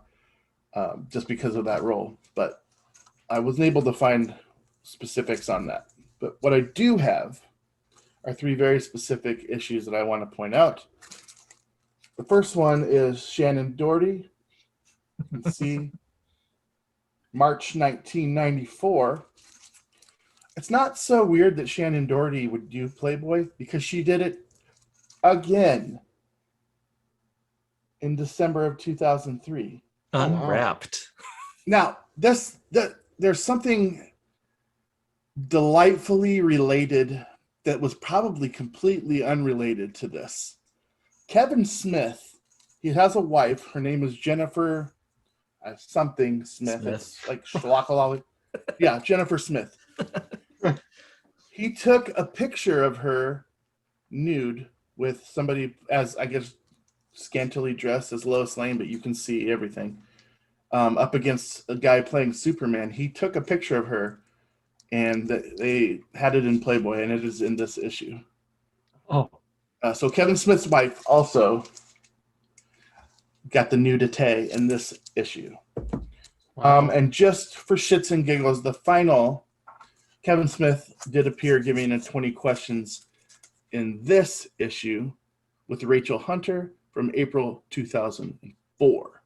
Speaker 5: just because of that role. But I wasn't able to find specifics on that. But what I do have are three very specific issues that I want to point out. The first one is Shannon Doherty. You can see March 1994. It's not so weird that Shannon Doherty would do Playboy because she did it again in December of 2003.
Speaker 3: Unwrapped.
Speaker 5: Now, there's something delightfully related that was probably completely unrelated to this. Kevin Smith, he has a wife. Her name is Jennifer something Smith. It's like Schlakalali. Yeah, Jennifer Smith. He took a picture of her nude with somebody as, I guess, scantily dressed as Lois Lane, but you can see everything. Up against a guy playing Superman. He took a picture of her, and they had it in Playboy, and it is in this issue.
Speaker 4: Oh.
Speaker 5: So Kevin Smith's wife also got the nudity in this issue.
Speaker 4: Wow.
Speaker 5: And just for shits and giggles, the final Kevin Smith did appear giving a 20 questions in this issue with Rachel Hunter from April 2004.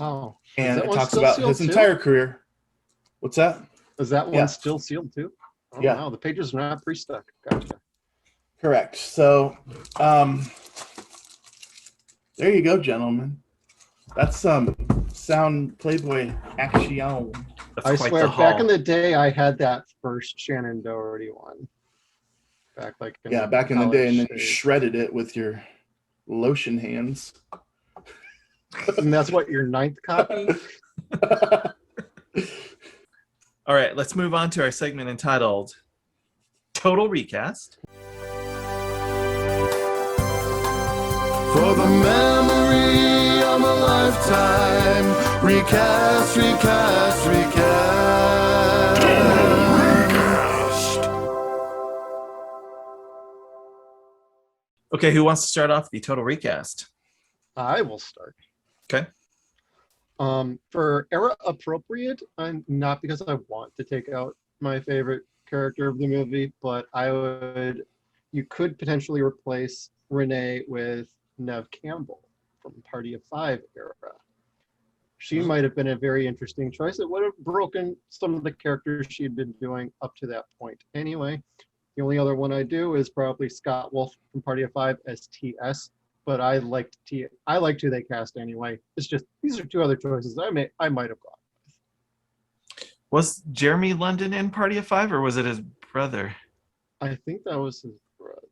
Speaker 4: Oh.
Speaker 5: And it talks about his entire career. What's that?
Speaker 4: Is that one
Speaker 5: Yeah.
Speaker 4: still sealed too? Oh,
Speaker 5: Yeah.
Speaker 4: wow. The pages are not pre-stuck. Gotcha.
Speaker 5: Correct. So, there you go, gentlemen. That's some sound Playboy action.
Speaker 3: That's
Speaker 4: I
Speaker 3: quite
Speaker 4: swear,
Speaker 3: the haul.
Speaker 4: back in the day, I had that first Shannon Doherty one. Back in
Speaker 5: Back in the day, and then you
Speaker 4: college days.
Speaker 5: shredded it with your lotion hands.
Speaker 4: And that's what, your 9th copy?
Speaker 3: All right, let's move on to our segment entitled Total Recast.
Speaker 6: For the memory of a lifetime, recast, recast, recast.
Speaker 3: Okay, who wants to start off the Total Recast?
Speaker 4: I will start.
Speaker 3: Okay.
Speaker 4: For era appropriate, I'm not because I want to take out my favorite character of the movie, but you could potentially replace Renee with Nev Campbell from Party of Five era. She might have been a very interesting choice. It would have broken some of the characters she had been doing up to that point. Anyway, the only other one I do is probably Scott Wolf from Party of Five as TS, but I liked who they cast anyway. It's just these are two other choices I might have gone.
Speaker 3: Was Jeremy London in Party of Five, or was it his brother?
Speaker 4: I think that was his brother.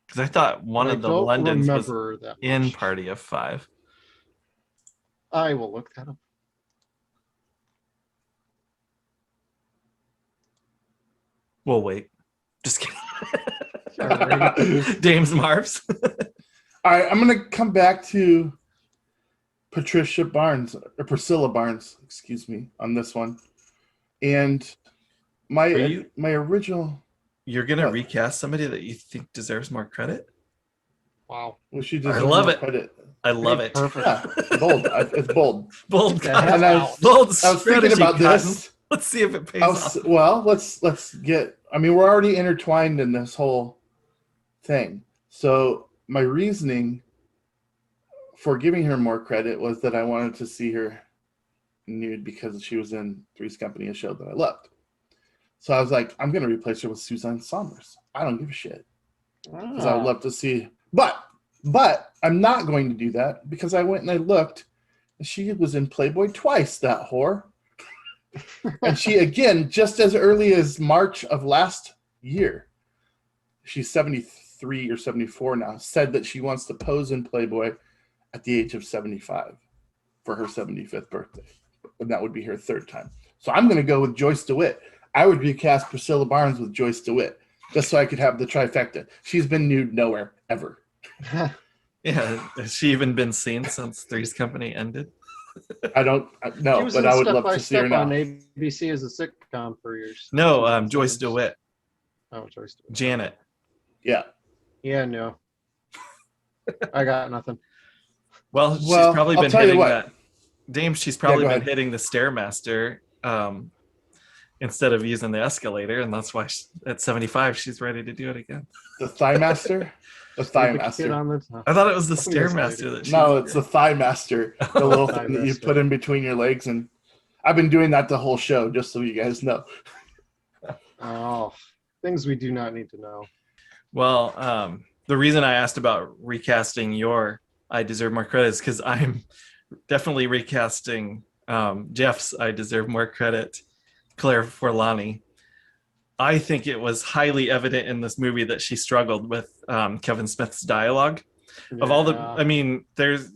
Speaker 3: Because I thought one of the Londons was in Party of Five.
Speaker 4: I will look that up.
Speaker 3: We'll wait. Just kidding.
Speaker 4: Sorry.
Speaker 3: Dame's Marvs.
Speaker 5: All right, I'm going to come back to Priscilla Barnes, excuse me, on this one. And my original...
Speaker 3: You're going to recast somebody that you think deserves more credit?
Speaker 4: Wow.
Speaker 5: Well, she
Speaker 3: I love it.
Speaker 5: Credit.
Speaker 3: I love it.
Speaker 4: Perfect.
Speaker 5: Yeah, bold. It's bold.
Speaker 3: Bold.
Speaker 5: And I was thinking about this.
Speaker 3: Let's see if it pays off.
Speaker 5: Well, let's get. I mean, we're already intertwined in this whole thing. So my reasoning for giving her more credit was that I wanted to see her nude because she was in Three's Company, a show that I loved. So I was like, I'm going to replace her with Suzanne Somers. I don't give a shit because I would love to see. But I'm not going to do that because I went and I looked. And she was in Playboy twice, that whore. And she, again, just as early as March of last year, she's 73 or 74 now, said that she wants to pose in Playboy at the age of 75 for her 75th birthday. And that would be her third time. So I'm going to go with Joyce DeWitt. I would recast Priscilla Barnes with Joyce DeWitt just so I could have the trifecta. She's been nude nowhere, ever.
Speaker 3: Yeah, has she even been seen since Three's Company ended?
Speaker 5: I don't know, but I would love to see her now.
Speaker 4: On ABC as a sitcom for years.
Speaker 3: No, Joyce DeWitt.
Speaker 4: Oh, Joyce DeWitt.
Speaker 3: Janet.
Speaker 5: Yeah.
Speaker 4: Yeah, no. I got nothing.
Speaker 3: Well, she's probably been hitting that. Dame, she's probably been
Speaker 5: ahead.
Speaker 3: hitting the Stairmaster instead of using the escalator, and that's why at 75 she's ready to do it again.
Speaker 5: The Thigh Master? The Thigh Master.
Speaker 3: I thought it was the Stairmaster that she.
Speaker 5: No, it's the Thigh Master. The little thing that you put in between your legs. And I've been doing that the whole show, just so you guys know.
Speaker 4: Oh, things we do not need to know.
Speaker 3: Well, the reason I asked about recasting your I Deserve More Credit is because I'm definitely recasting Jeff's I Deserve More Credit, Claire Forlani. I think it was highly evident in this movie that she struggled with Kevin Smith's dialogue.
Speaker 4: Yeah.
Speaker 3: Of all the, I mean,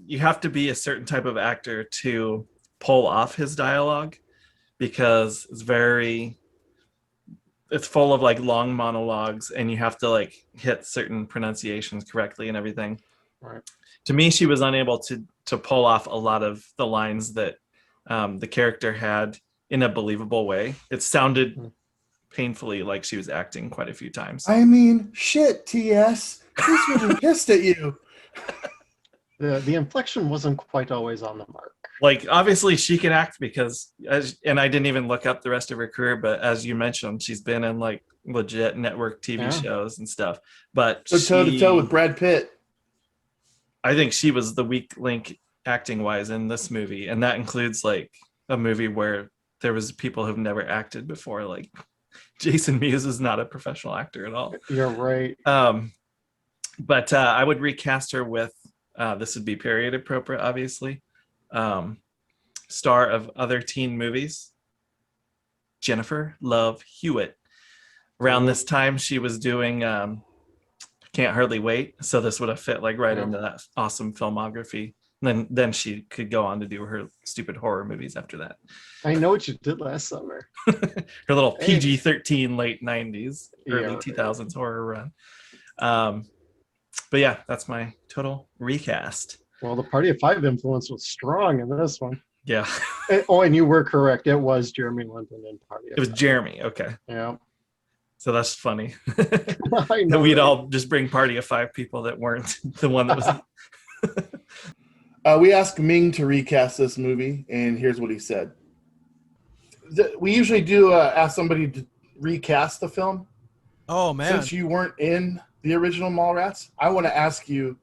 Speaker 3: you have to be a certain type of actor to pull off his dialogue because it's full of like long monologues and you have to like hit certain pronunciations correctly and everything.
Speaker 4: Right.
Speaker 3: To me, she was unable to pull off a lot of the lines that the character had in a believable way. It sounded painfully like she was acting quite a few times.
Speaker 5: I mean, shit, TS. Who's really pissed at you?
Speaker 4: The inflection wasn't quite always on the mark.
Speaker 3: Like, obviously she can act because and I didn't even look up the rest of her career, but as you mentioned, she's been in like legit network TV shows and stuff. But
Speaker 5: So toe to toe with Brad Pitt.
Speaker 3: I think she was the weak link acting wise in this movie, and that includes like a movie where there was people who've never acted before. Like Jason Mewes is not a professional actor at all.
Speaker 4: You're right.
Speaker 3: But I would recast her with this would be period appropriate, obviously. Star of other teen movies, Jennifer Love Hewitt. Around this time, she was doing Can't Hardly Wait, so this would have fit like right into that awesome filmography. And then she could go on to do her stupid horror movies after that.
Speaker 4: I know what you did last summer.
Speaker 3: Her little PG-13 late 90s, early 2000s horror run. But yeah, that's my total recast.
Speaker 4: Well, the Party of Five influence was strong in this one.
Speaker 3: Yeah.
Speaker 4: And you were correct. It was Jeremy London in Party of
Speaker 3: It was
Speaker 4: Five.
Speaker 3: Jeremy. Okay.
Speaker 4: Yeah.
Speaker 3: So that's funny.
Speaker 4: I know.
Speaker 3: That we'd all just bring Party of Five people that weren't the one that was.
Speaker 5: We asked Ming to recast this movie, and here's what he said. We usually do ask somebody to recast the film.
Speaker 2: Oh, man.
Speaker 5: Since you weren't in the original Mallrats, I want to ask you,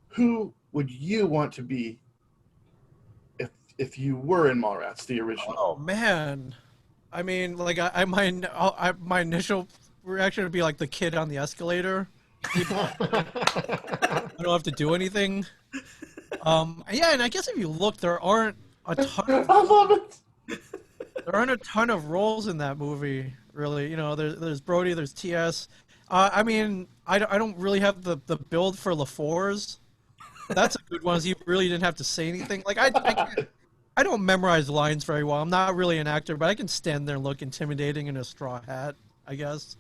Speaker 5: who would you want to be if you were in Mallrats, the original?
Speaker 2: Oh, man. I mean, like, my initial reaction would be like the kid on the escalator. I don't have to do anything. Yeah, and I guess if you look, there aren't a ton.
Speaker 5: I love it.
Speaker 2: There aren't a ton of roles in that movie, really. You know, there's Brody, there's TS. I mean, I don't really have the build for LaFours. That's a good one. You really didn't have to say anything. Like I don't memorize lines very well. I'm not really an actor, but I can stand there and look intimidating in a straw hat, I guess.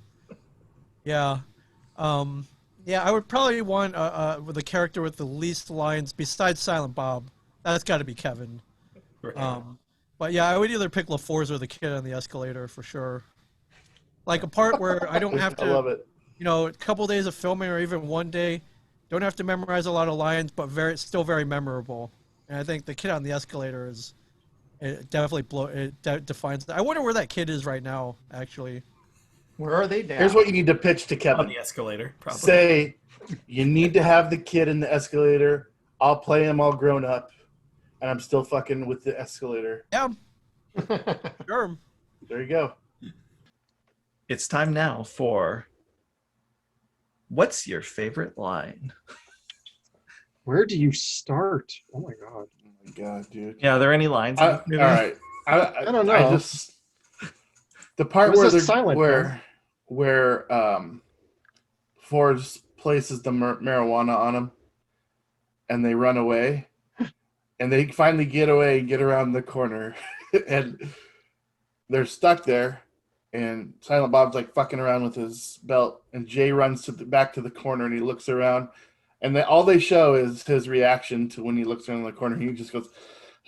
Speaker 2: Yeah. Yeah, I would probably want with a character with the least lines besides Silent Bob. That's got to be Kevin.
Speaker 3: Right.
Speaker 2: But yeah, I would either pick LaFours or the kid on the escalator for sure. Like a part where I don't have to,
Speaker 5: I love it.
Speaker 2: you know, a couple days of filming or even one day, don't have to memorize a lot of lines, but still very memorable. And I think the kid on the escalator definitely defines that. I wonder where that kid is right now, actually.
Speaker 4: Where are they now?
Speaker 5: Here's what you need to pitch to
Speaker 3: On
Speaker 5: Kevin.
Speaker 3: the escalator, probably.
Speaker 5: Say, you need to have the kid in the escalator. I'll play him all grown up, and I'm still fucking with the escalator.
Speaker 2: Yeah. Sure.
Speaker 5: There you go.
Speaker 3: It's time now for what's your favorite line?
Speaker 4: Where do you start? Oh my god.
Speaker 5: Oh my god, dude.
Speaker 3: Yeah, are there any lines? in
Speaker 5: All
Speaker 3: this movie?
Speaker 5: right.
Speaker 4: I don't know.
Speaker 5: I just the part
Speaker 4: It was
Speaker 5: where
Speaker 4: a silent
Speaker 5: Ford places the marijuana on him, and they run away, and they finally get away, get around the corner, and they're stuck there. And Silent Bob's like fucking around with his belt, and Jay runs back to the corner, and he looks around, and all they show is his reaction to when he looks around the corner. He just goes,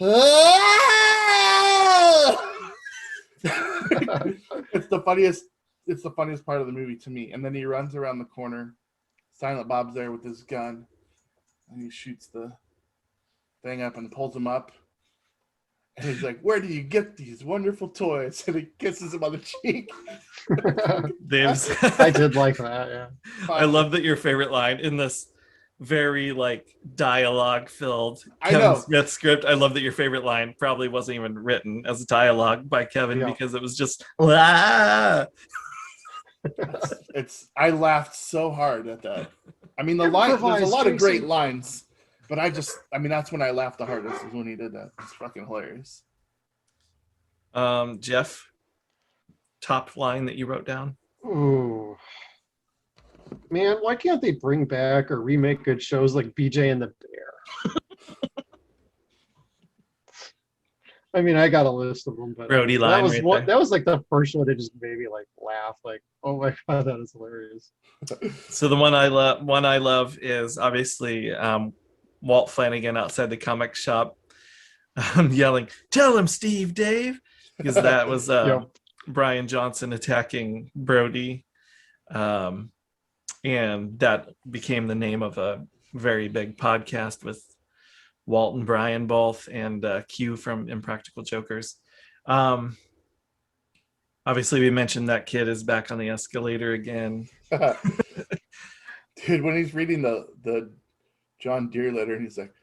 Speaker 5: "Ah!" It's the funniest part of the movie to me. And then he runs around the corner. Silent Bob's there with his gun, and he shoots the thing up and pulls him up. And he's like, "Where do you get these wonderful toys?" And he kisses him on the cheek.
Speaker 3: Dave's.
Speaker 4: I did like that, yeah.
Speaker 3: I love that your favorite line in this very like dialogue filled
Speaker 5: I
Speaker 3: Kevin
Speaker 5: know.
Speaker 3: Smith script. I love that your favorite line probably wasn't even written as dialogue by Kevin
Speaker 4: Yeah.
Speaker 3: because it was just "Ah!"
Speaker 5: I laughed so hard at that. I mean, there's a lot of great lines, but that's when I laughed the hardest, is when he did that. It's fucking hilarious.
Speaker 3: Jeff, top line that you wrote down.
Speaker 4: Ooh. Man, why can't they bring back or remake good shows like BJ and the Bear? I mean, I got a list of them, but
Speaker 3: Brody line right there.
Speaker 4: that was like the first one that just made me like laugh, like, oh my god, that is hilarious.
Speaker 3: So the one I love is obviously Walt Flanagan outside the comic shop yelling, "Tell him, Steve, Dave," because that was Brian Johnson attacking Brody. And that became the name of a very big podcast with Walt and Brian both, and Q from Impractical Jokers. Obviously, we mentioned that kid is back on the escalator again.
Speaker 5: Dude, when he's reading the John Deere letter, and he's like,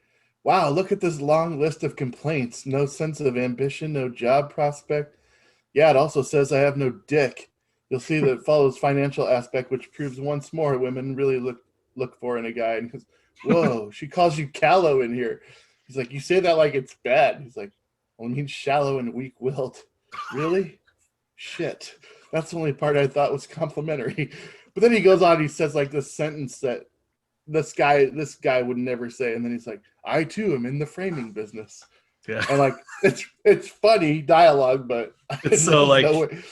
Speaker 5: wow, look at this long list of complaints. No sense of ambition, no job prospect. Yeah, it also says I have no dick. You'll see that it follows financial aspect, which proves once more women really look for in a guy. And he goes, whoa, she calls you callow in here. He's like, you say that like it's bad. He's like, well, it means shallow and weak-willed. Really? Shit. That's the only part I thought was complimentary. But then he goes on, he says like this sentence that this guy would never say, and then he's like, I too am in the framing business.
Speaker 3: Yeah.
Speaker 5: And like it's funny dialogue, but
Speaker 3: It's so like
Speaker 5: no way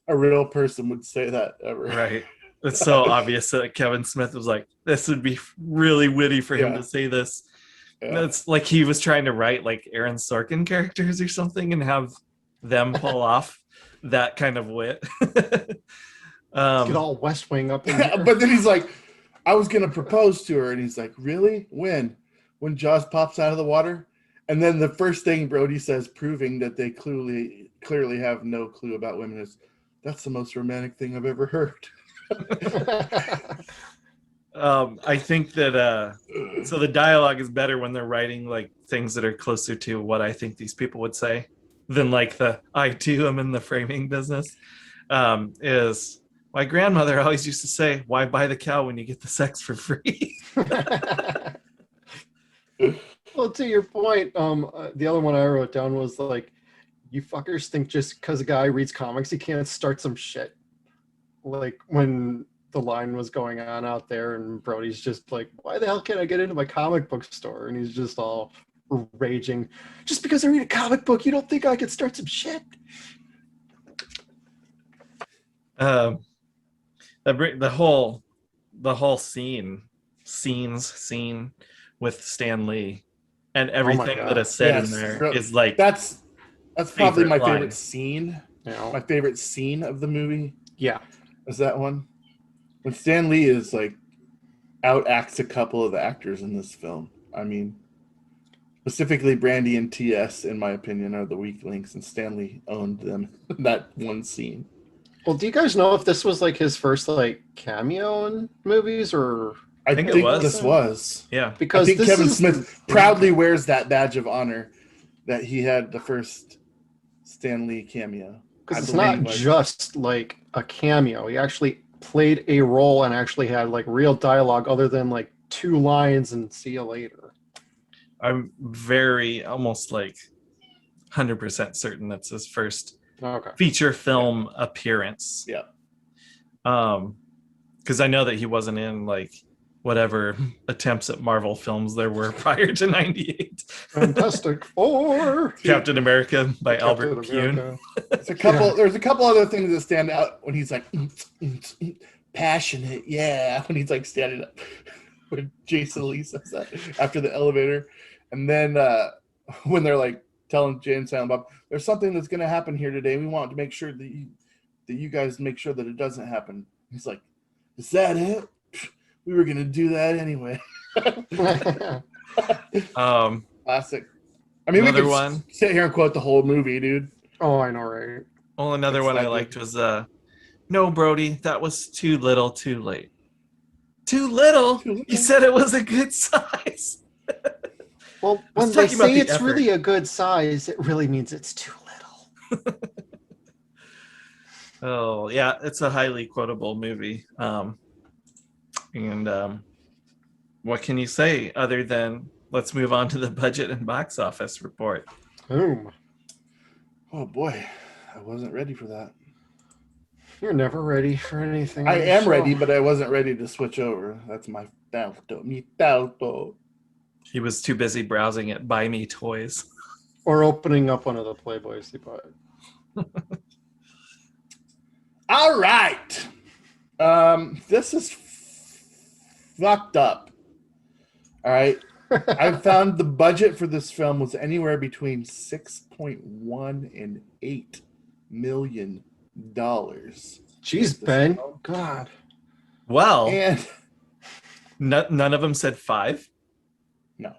Speaker 5: a real person would say that ever.
Speaker 3: Right. It's so obvious that Kevin Smith was like, this would be really witty for him to say this.
Speaker 5: Yeah.
Speaker 3: That's like he was trying to write like Aaron Sorkin characters or something and have them pull off that kind of wit.
Speaker 4: Get all West Wing up in here.
Speaker 5: But then he's like, I was gonna propose to her, and he's like, really? When Jaws pops out of the water? And then the first thing Brody says, proving that they clearly have no clue about women, is, that's the most romantic thing I've ever heard.
Speaker 3: I think that so the dialogue is better when they're writing like things that are closer to what I think these people would say than like the I too am in the framing business. Is my grandmother always used to say, why buy the cow when you get the sex for free?
Speaker 4: Well, to your point, the other one I wrote down was like, you fuckers think just because a guy reads comics, he can't start some shit. Like when the line was going on out there and Brody's just like, why the hell can't I get into my comic book store? And he's just all raging. Just because I read a comic book, you don't think I could start some shit?
Speaker 3: The whole scene with Stan Lee and everything that is said in there is like
Speaker 5: that's probably my
Speaker 3: line.
Speaker 5: favorite scene. My favorite scene of the movie.
Speaker 4: Yeah.
Speaker 5: Is that one? When Stan Lee is like outacts a couple of the actors in this film. I mean, specifically Brandy and TS, in my opinion, are the weak links, and Stan Lee owned them in that one scene.
Speaker 4: Well, do you guys know if this was like his first like cameo in movies, or
Speaker 3: I think it was.
Speaker 5: This was.
Speaker 3: Yeah.
Speaker 4: Because
Speaker 5: I think Kevin Smith proudly wears that badge of honor that he had the first Stan Lee cameo.
Speaker 4: Because it's not just like a cameo. He actually played a role and actually had like real dialogue other than like 2 lines and see you later.
Speaker 3: I'm very almost like 100% certain that's his first feature film appearance.
Speaker 5: Yeah.
Speaker 3: Because I know that he wasn't in like whatever attempts at Marvel films there were prior to '98.
Speaker 4: Fantastic Four.
Speaker 3: Captain America by Albert Pune.
Speaker 5: There's a couple other things that stand out when he's like passionate, yeah. When he's like standing up, when Jason Lee says that after the elevator, and then when they're like telling Jay and Silent Bob, there's something that's going to happen here today. We want to make sure that you guys make sure that it doesn't happen. He's like, is that it? We were going to do that anyway. Classic. I mean, we could sit here and quote the whole movie, dude.
Speaker 4: Oh, I know, right?
Speaker 3: Well, another one I liked was, no, Brody, that was too little, too late. Too little? You said it was a good size.
Speaker 4: Well, when they say it's really a good size, it really means it's too little.
Speaker 3: Oh, yeah, it's a highly quotable movie. What can you say other than let's move on to the budget and box office report?
Speaker 4: Boom.
Speaker 5: Oh, boy. I wasn't ready for that.
Speaker 4: You're never ready for anything.
Speaker 5: I am ready, but I wasn't ready to switch over. That's my falto.
Speaker 3: He was too busy browsing at Buy Me Toys.
Speaker 4: Or opening up one of the Playboys he bought.
Speaker 5: All right. This is fucked up. All right. I found the budget for this film was anywhere between 6.1 and $8 million.
Speaker 4: Jeez, Ben. Oh, God.
Speaker 3: Well,
Speaker 5: and
Speaker 3: none of them said 5.
Speaker 5: No.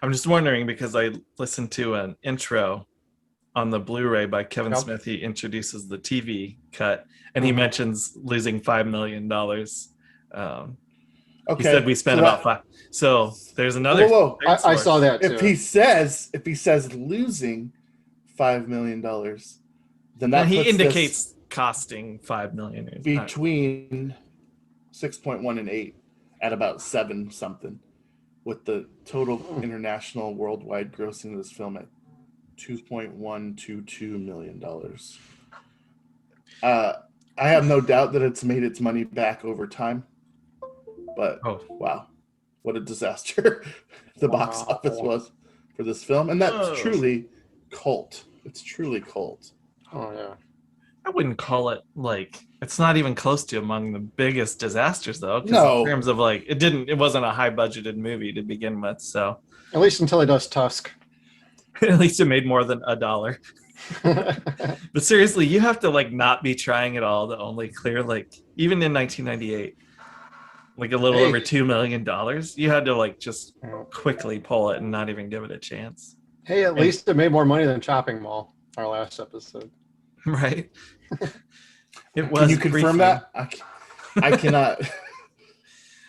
Speaker 3: I'm just wondering because I listened to an intro on the Blu-ray by Kevin
Speaker 4: Yep.
Speaker 3: Smith. He introduces the TV cut, and he mentions losing $5 million. He said we spent about five. So there's another.
Speaker 5: Whoa.
Speaker 4: I saw that too.
Speaker 5: If he says losing $5 million, then that
Speaker 3: he
Speaker 5: puts
Speaker 3: indicates costing $5 million
Speaker 5: between 6.1 and 8 at about 7 something, with the total international worldwide grossing of this film at $2.122 million. I have no doubt that it's made its money back over time, but wow, what a disaster the box office was for this film. And that's truly cult. It's truly cult.
Speaker 4: Oh yeah.
Speaker 3: I wouldn't call it it's not even close to among the biggest disasters though.
Speaker 5: No.
Speaker 3: In terms of it wasn't a high budgeted movie to begin with. So
Speaker 4: At least until he does Tusk.
Speaker 3: at least it made more than $1. But seriously, you have to not be trying at all to only clear even in 1998, a little over $2 million. You had to just quickly pull it and not even give it a chance.
Speaker 4: Hey, at least it made more money than Chopping Mall, our last episode.
Speaker 3: Right. It was.
Speaker 5: Can you confirm that? I cannot.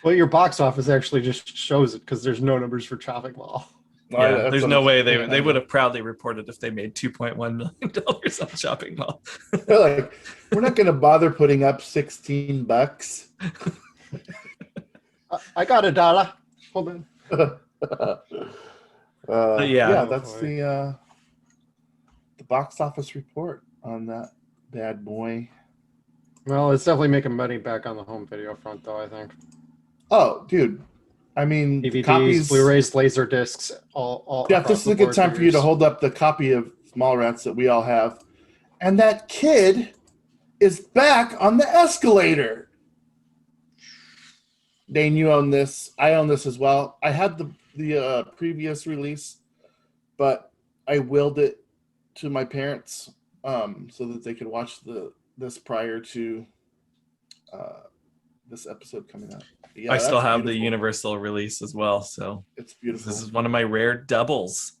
Speaker 4: Well, your box office actually just shows it because there's no numbers for Chopping Mall.
Speaker 3: Yeah, there's no way they would have proudly reported if they made $2.1 million on Shopping Mall.
Speaker 5: We're not going to bother putting up $16.
Speaker 4: I got $1. Hold on.
Speaker 5: That's the box office report on that bad boy.
Speaker 4: Well, it's definitely making money back on the home video front, though, I think.
Speaker 5: Oh, dude. I mean,
Speaker 4: DVDs,
Speaker 5: copies,
Speaker 4: Blu-rays, laser discs, all.
Speaker 5: Yeah, this is a good time for you to hold up the copy of Mallrats that we all have. And that kid is back on the escalator. Dane, you own this. I own this as well. I had the previous release, but I willed it to my parents so that they could watch this prior to this episode coming out. Yeah,
Speaker 3: I still have the Universal release as well, so
Speaker 5: it's beautiful.
Speaker 3: This is one of my rare doubles.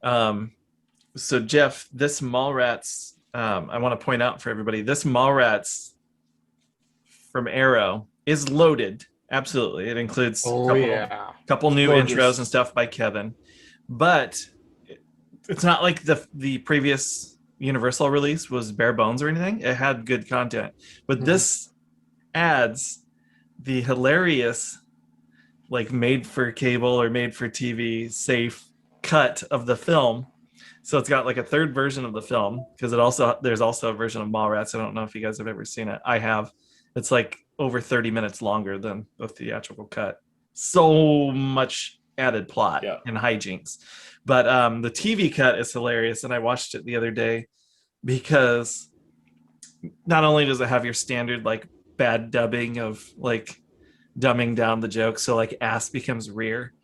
Speaker 3: So Jeff, this Mallrats, I want to point out for everybody, this Mallrats from Arrow is loaded. Absolutely, it includes a couple new intros and stuff by Kevin, but it's not like the previous Universal release was bare bones or anything. It had good content, but this adds the hilarious made for cable or made for TV safe cut of the film. So it's got a third version of the film because there's also a version of Mallrats. I don't know if you guys have ever seen it. I have. It's over 30 minutes longer than the theatrical cut. So much added plot and hijinks. But the TV cut is hilarious, and I watched it the other day because not only does it have your standard bad dubbing of dumbing down the joke, so ass becomes rear.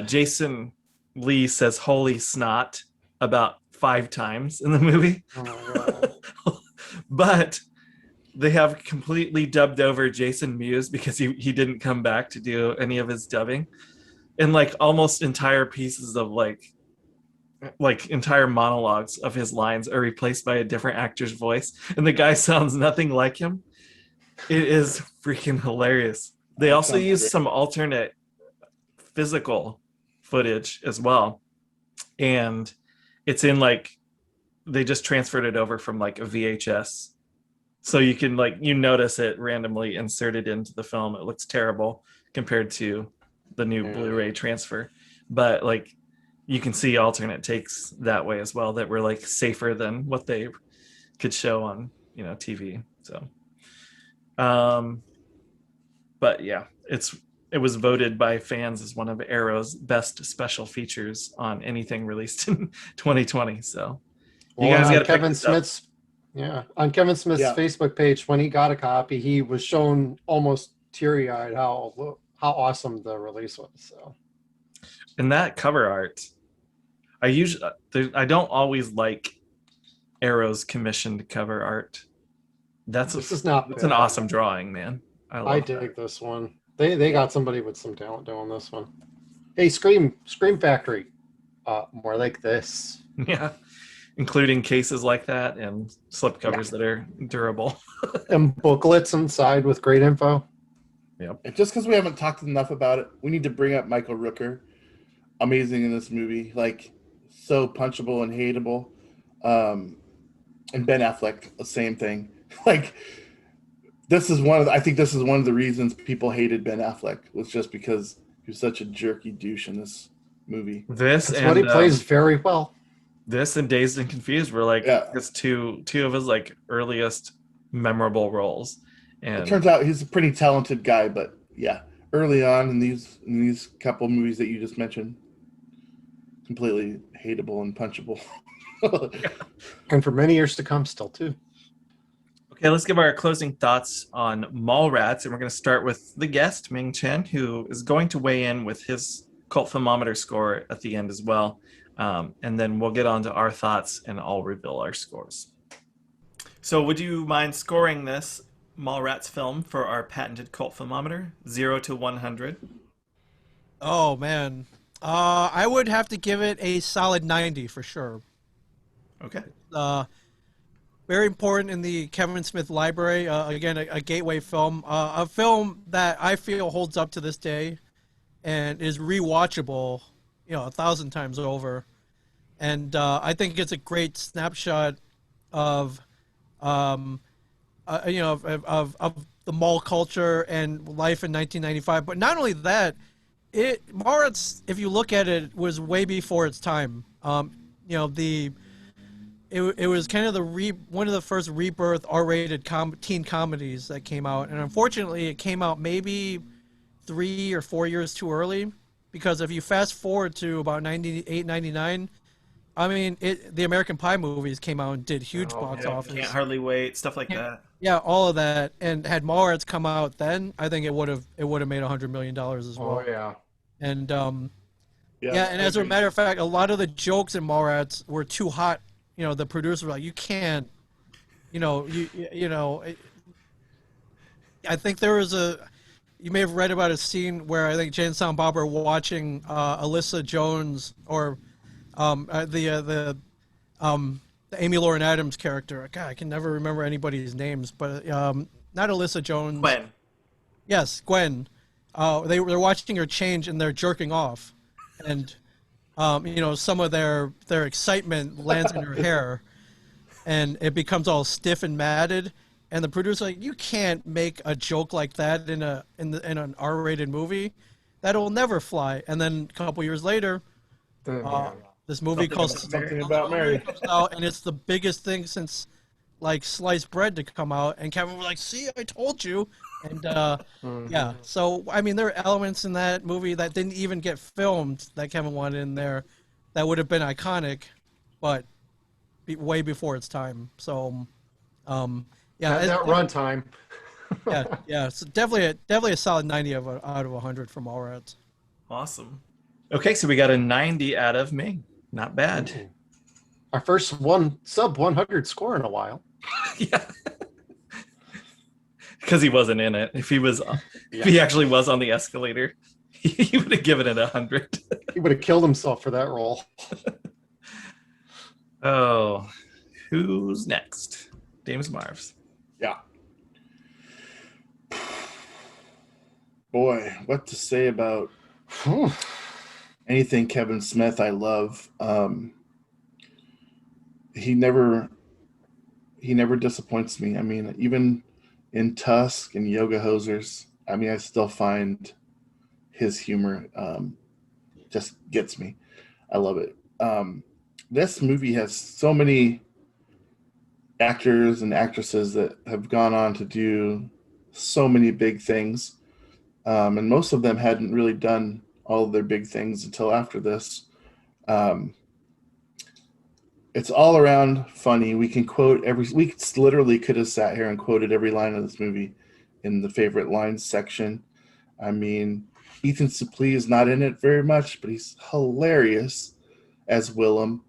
Speaker 3: Jason Lee says holy snot about 5 times in the movie. But they have completely dubbed over Jason Mewes because he didn't come back to do any of his dubbing, and almost entire pieces of entire monologues of his lines are replaced by a different actor's voice, and the guy sounds nothing like him. It is freaking hilarious. They also use some alternate physical footage as well, and it's in they just transferred it over from a VHS, so you can you notice it randomly inserted into the film. It looks terrible compared to the new Blu-ray transfer, but you can see alternate takes that way as well that were safer than what they could show on TV. So but yeah, it was voted by fans as one of Arrow's best special features on anything released in 2020. So you guys got
Speaker 4: Kevin Smith's on Kevin Smith's Facebook page, when he got a copy, he was shown almost teary-eyed how awesome the release was. So,
Speaker 3: and that cover art, I don't always like Arrow's commissioned cover art. It's an awesome drawing, man.
Speaker 4: I dig this one. They got somebody with some talent doing this one. Hey, Scream Factory. More like this.
Speaker 3: Yeah, including cases like that and slipcovers that are durable.
Speaker 4: And booklets inside with great info.
Speaker 5: And just because we haven't talked enough about it, we need to bring up Michael Rooker. Amazing in this movie, like so punchable and hateable. And Ben Affleck, the same thing. Like I think this is one of the reasons people hated Ben Affleck, was just because he was such a jerky douche in this movie.
Speaker 3: That's
Speaker 4: what he plays very well.
Speaker 3: This and Dazed and Confused were like his two of his like earliest memorable roles. And
Speaker 5: it turns out he's a pretty talented guy, but yeah, early on in these couple movies that you just mentioned, completely hateable and punchable.
Speaker 4: And for many years to come still too.
Speaker 3: Okay, let's give our closing thoughts on Mallrats, and we're going to start with the guest, Ming Chen, who is going to weigh in with his Cult Filmometer score at the end as well. And then we'll get on to our thoughts, and I'll reveal our scores. So would you mind scoring this Mallrats film for our patented Cult Filmometer, 0 to 100?
Speaker 2: Oh, man. I would have to give it a solid 90 for sure.
Speaker 3: Okay.
Speaker 2: Very important in the Kevin Smith library. Again, a gateway film. A film that I feel holds up to this day and is rewatchable, 1,000 times over. And I think it's a great snapshot of, of the mall culture and life in 1995. But not only that, Mallrats, if you look at it, was way before its time. It was kind of one of the first rebirth R-rated teen comedies that came out, and unfortunately, it came out maybe 3 or 4 years too early, because if you fast forward to about 98, 99, I mean, the American Pie movies came out and did huge box office.
Speaker 3: Can't Hardly Wait, stuff like that.
Speaker 2: Yeah, all of that, and had Mallrats come out then, I think it would have made $100 million as well.
Speaker 4: Oh yeah.
Speaker 2: And and as a matter of fact, a lot of the jokes in Mallrats were too hot. The producers were like, you can't, I think there was you may have read about a scene where I think Jay and Silent Bob are watching Alyssa Jones or the Amy Lauren Adams character. God, I can never remember anybody's names, but not Alyssa Jones.
Speaker 3: Gwen.
Speaker 2: Yes, Gwen. They're watching her change and they're jerking off, and some of their excitement lands in her hair, and it becomes all stiff and matted. And the producer's like, you can't make a joke like that in an R-rated movie. That'll never fly. And then a couple years later, this movie called
Speaker 5: Something About Mary
Speaker 2: comes out, and it's the biggest thing since like sliced bread to come out. And Kevin was like, "See, I told you." And yeah, so I mean, there are elements in that movie that didn't even get filmed that Kevin wanted in there that would have been iconic, but way before its time. So, yeah,
Speaker 4: that runtime.
Speaker 2: yeah. So definitely a solid 90 out of 100 from Mallrats.
Speaker 3: Awesome. Okay, so we got a 90 out of Ming. Not bad.
Speaker 4: Our first sub 100 score in a while.
Speaker 3: Yeah. Because he wasn't in it. If he actually was on the escalator, he would have given it 100.
Speaker 4: He would have killed himself for that role.
Speaker 3: Oh, who's next? Dame's Marvs.
Speaker 5: Yeah. Boy, what to say about anything Kevin Smith I love. He never disappoints me. I mean, even in Tusk and Yoga Hosers, I mean, I still find his humor just gets me. I love it. This movie has so many actors and actresses that have gone on to do so many big things. And most of them hadn't really done all of their big things until after this. It's all around funny. We can quote we literally could have sat here and quoted every line of this movie in the favorite lines section. I mean, Ethan Suplee is not in it very much, but he's hilarious as Willem.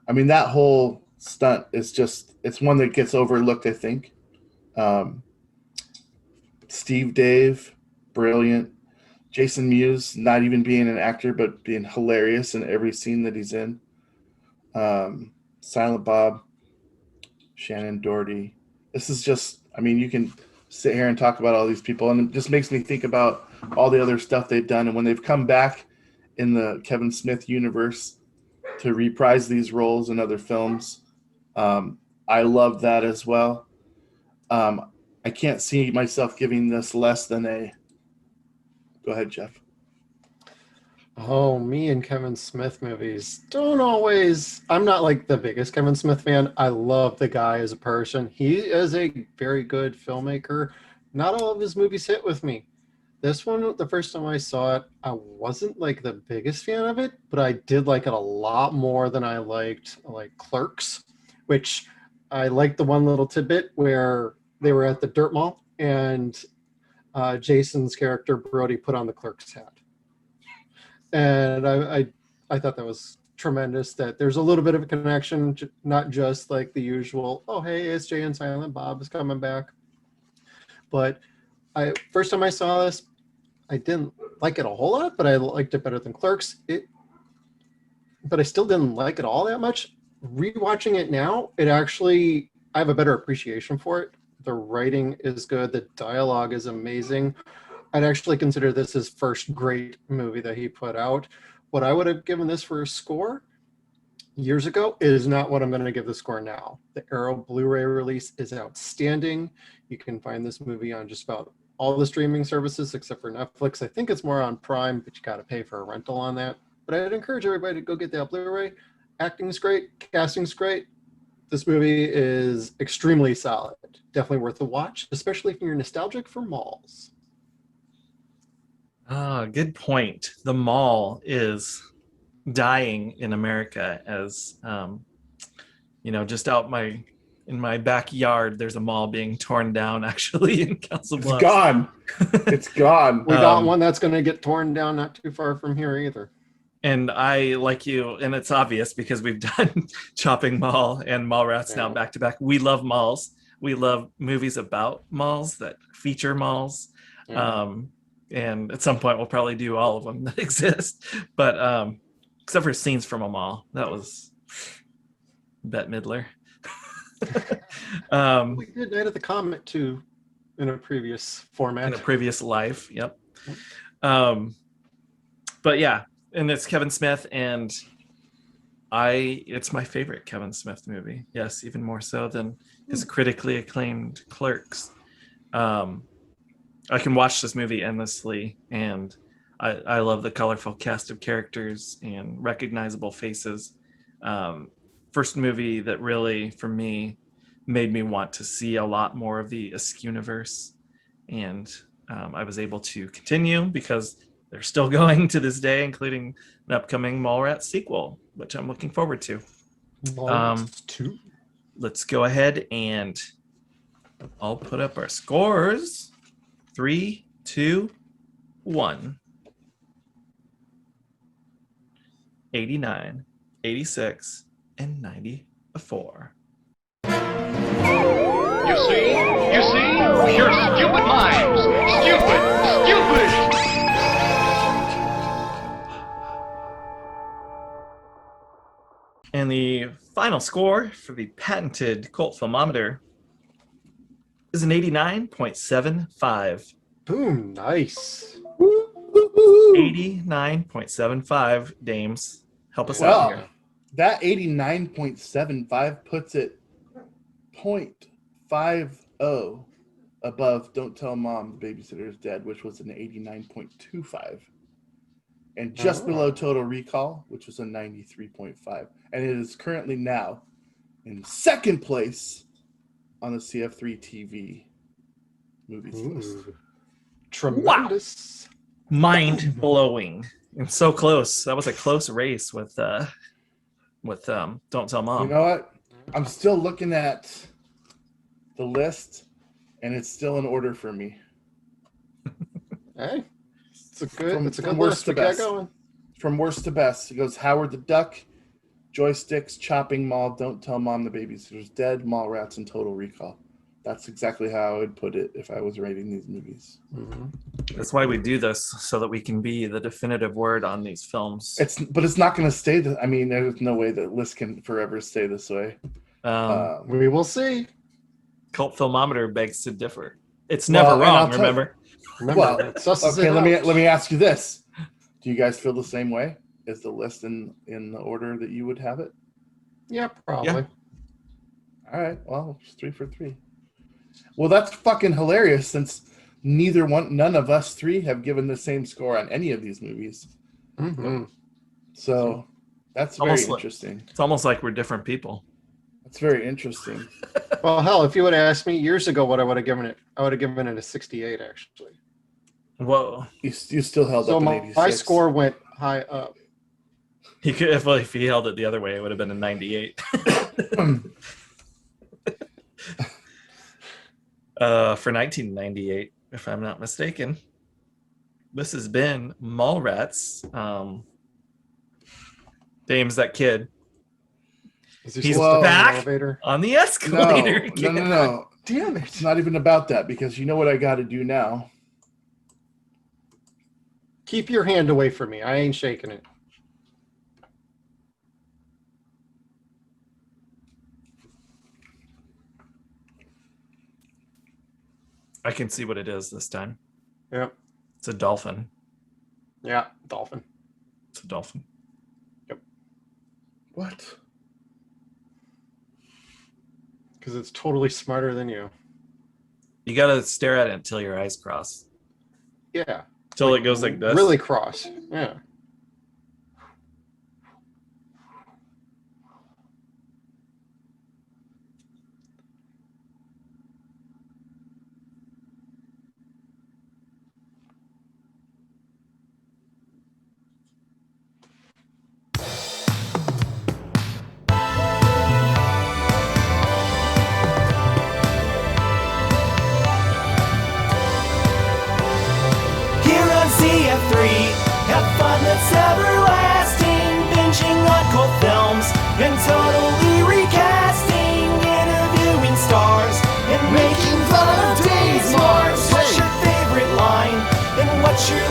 Speaker 5: I mean, that whole stunt is it's one that gets overlooked, I think. Steve Dave, brilliant. Jason Mewes not even being an actor, but being hilarious in every scene that he's in. Silent Bob, Shannon Doherty. This is just, I mean, you can sit here and talk about all these people, and it just makes me think about all the other stuff they've done. And when they've come back in the Kevin Smith universe to reprise these roles in other films, I love that as well. I can't see myself giving this less than a. Go ahead, Jeff.
Speaker 4: Oh, me and Kevin Smith movies don't always. I'm not like the biggest Kevin Smith fan. I love the guy as a person. He is a very good filmmaker. Not all of his movies hit with me. This one, the first time I saw it, I wasn't like the biggest fan of it, but I did like it a lot more than I liked like Clerks, which I liked the one little tidbit where they were at the dirt mall and Jason's character Brody put on the Clerks hat. And I thought that was tremendous that there's a little bit of a connection, not just like the usual, oh, hey, SJ and Silent Bob is coming back. But first time I saw this, I didn't like it a whole lot, but I liked it better than Clerks. But I still didn't like it all that much. Rewatching it now, I have a better appreciation for it. The writing is good. The dialogue is amazing. I'd actually consider this his first great movie that he put out. What I would have given this for a score years ago is not what I'm going to give the score now. The Arrow Blu-ray release is outstanding. You can find this movie on just about all the streaming services except for Netflix. I think it's more on Prime, but you got to pay for a rental on that. But I'd encourage everybody to go get that Blu-ray. Acting's great. Casting's great. This movie is extremely solid. Definitely worth a watch, especially if you're nostalgic for malls.
Speaker 3: Good point. The mall is dying in America as, just in my backyard, there's a mall being torn down actually in Council Bluffs.
Speaker 5: It's gone. It's gone.
Speaker 4: We got one that's going to get torn down not too far from here either.
Speaker 3: And I, like you, and it's obvious because we've done Chopping Mall and Mallrats now back to back. We love malls. We love movies about malls that feature malls. Yeah. And at some point, we'll probably do all of them that exist. But except for Scenes from a Mall. That was Bette Midler.
Speaker 4: We did Night at the Comet, too, in a previous format.
Speaker 3: In a previous life, yep. But yeah, and it's Kevin Smith, and it's my favorite Kevin Smith movie. Yes, even more so than his critically acclaimed Clerks. I can watch this movie endlessly, and I love the colorful cast of characters and recognizable faces. First movie that really, for me, made me want to see a lot more of the Schooniverse, and I was able to continue because they're still going to this day, including an upcoming Mallrats sequel, which I'm looking forward to.
Speaker 4: Mallrats 2.
Speaker 3: Let's go ahead and I'll put up our scores. 3, 2, 1. 89, 86, and 94.
Speaker 7: You see? You're stupid minds. Stupid.
Speaker 3: And the final score for the patented Cult Filmometer is an 89.75.
Speaker 4: Boom, nice.
Speaker 3: 89.75, Dames. Help us out here.
Speaker 5: That 89.75 puts it 0.50 above Don't Tell Mom the Babysitter is Dead, which was an 89.25. And just below Total Recall, which was a 93.5. And it is currently now in second place on the CF3 TV movies list.
Speaker 4: Tremendous.
Speaker 3: Wow. Mind blowing. And so close. That was a close race with Don't Tell Mom.
Speaker 5: You know what? I'm still looking at the list, and it's still in order for me.
Speaker 4: Hey, it's a good
Speaker 5: From worst
Speaker 4: list.
Speaker 5: to
Speaker 4: We got
Speaker 5: best.
Speaker 4: going.
Speaker 5: From worst to best, it goes Howard the Duck, Joysticks, Chopping Mall, Don't Tell Mom the Babysitter's Dead, Mallrats, and Total Recall. That's exactly how I would put it if I was rating these movies.
Speaker 3: That's why we do this, so that we can be the definitive word on these films.
Speaker 5: But it's not going to stay. I mean, there's no way that list can forever stay this way.
Speaker 4: We will see.
Speaker 3: Cult Filmometer begs to differ. It's never wrong. Remember?
Speaker 4: Remember,
Speaker 5: okay. Let me ask you this: do you guys feel the same way? Is the list in the order that you would have it?
Speaker 4: Yeah, probably.
Speaker 3: Yeah.
Speaker 5: All right. Well, it's 3 for 3. Well, that's fucking hilarious since none of us three have given the same score on any of these movies.
Speaker 4: Mm-hmm.
Speaker 5: So that's very interesting.
Speaker 3: It's almost like we're different people.
Speaker 5: That's very interesting.
Speaker 4: Well, hell, if you would have asked me years ago what I would have given it, I would have given it a 68, actually.
Speaker 3: Whoa.
Speaker 5: You still held up an 86.
Speaker 4: My score went high up.
Speaker 3: He could, if he held it the other way, it would have been a 98. For 1998, if I'm not mistaken. This has been Mallrats. Dame's that kid. He's back on the escalator.
Speaker 5: No. Damn it. It's not even about that, because you know what I got to do now.
Speaker 4: Keep your hand away from me. I ain't shaking it.
Speaker 3: I can see what it is this time.
Speaker 4: Yep.
Speaker 3: It's a dolphin.
Speaker 4: Yeah, dolphin.
Speaker 3: It's a dolphin.
Speaker 4: Yep.
Speaker 5: What?
Speaker 4: Because it's totally smarter than you.
Speaker 3: You gotta stare at it until your eyes cross.
Speaker 4: Yeah.
Speaker 3: Until it goes like this.
Speaker 4: Really cross. Yeah.
Speaker 8: CF3, have fun that's everlasting, binging on cult films and totally recasting, interviewing stars and making fun of Dane Marvs. What's your favorite line and what's your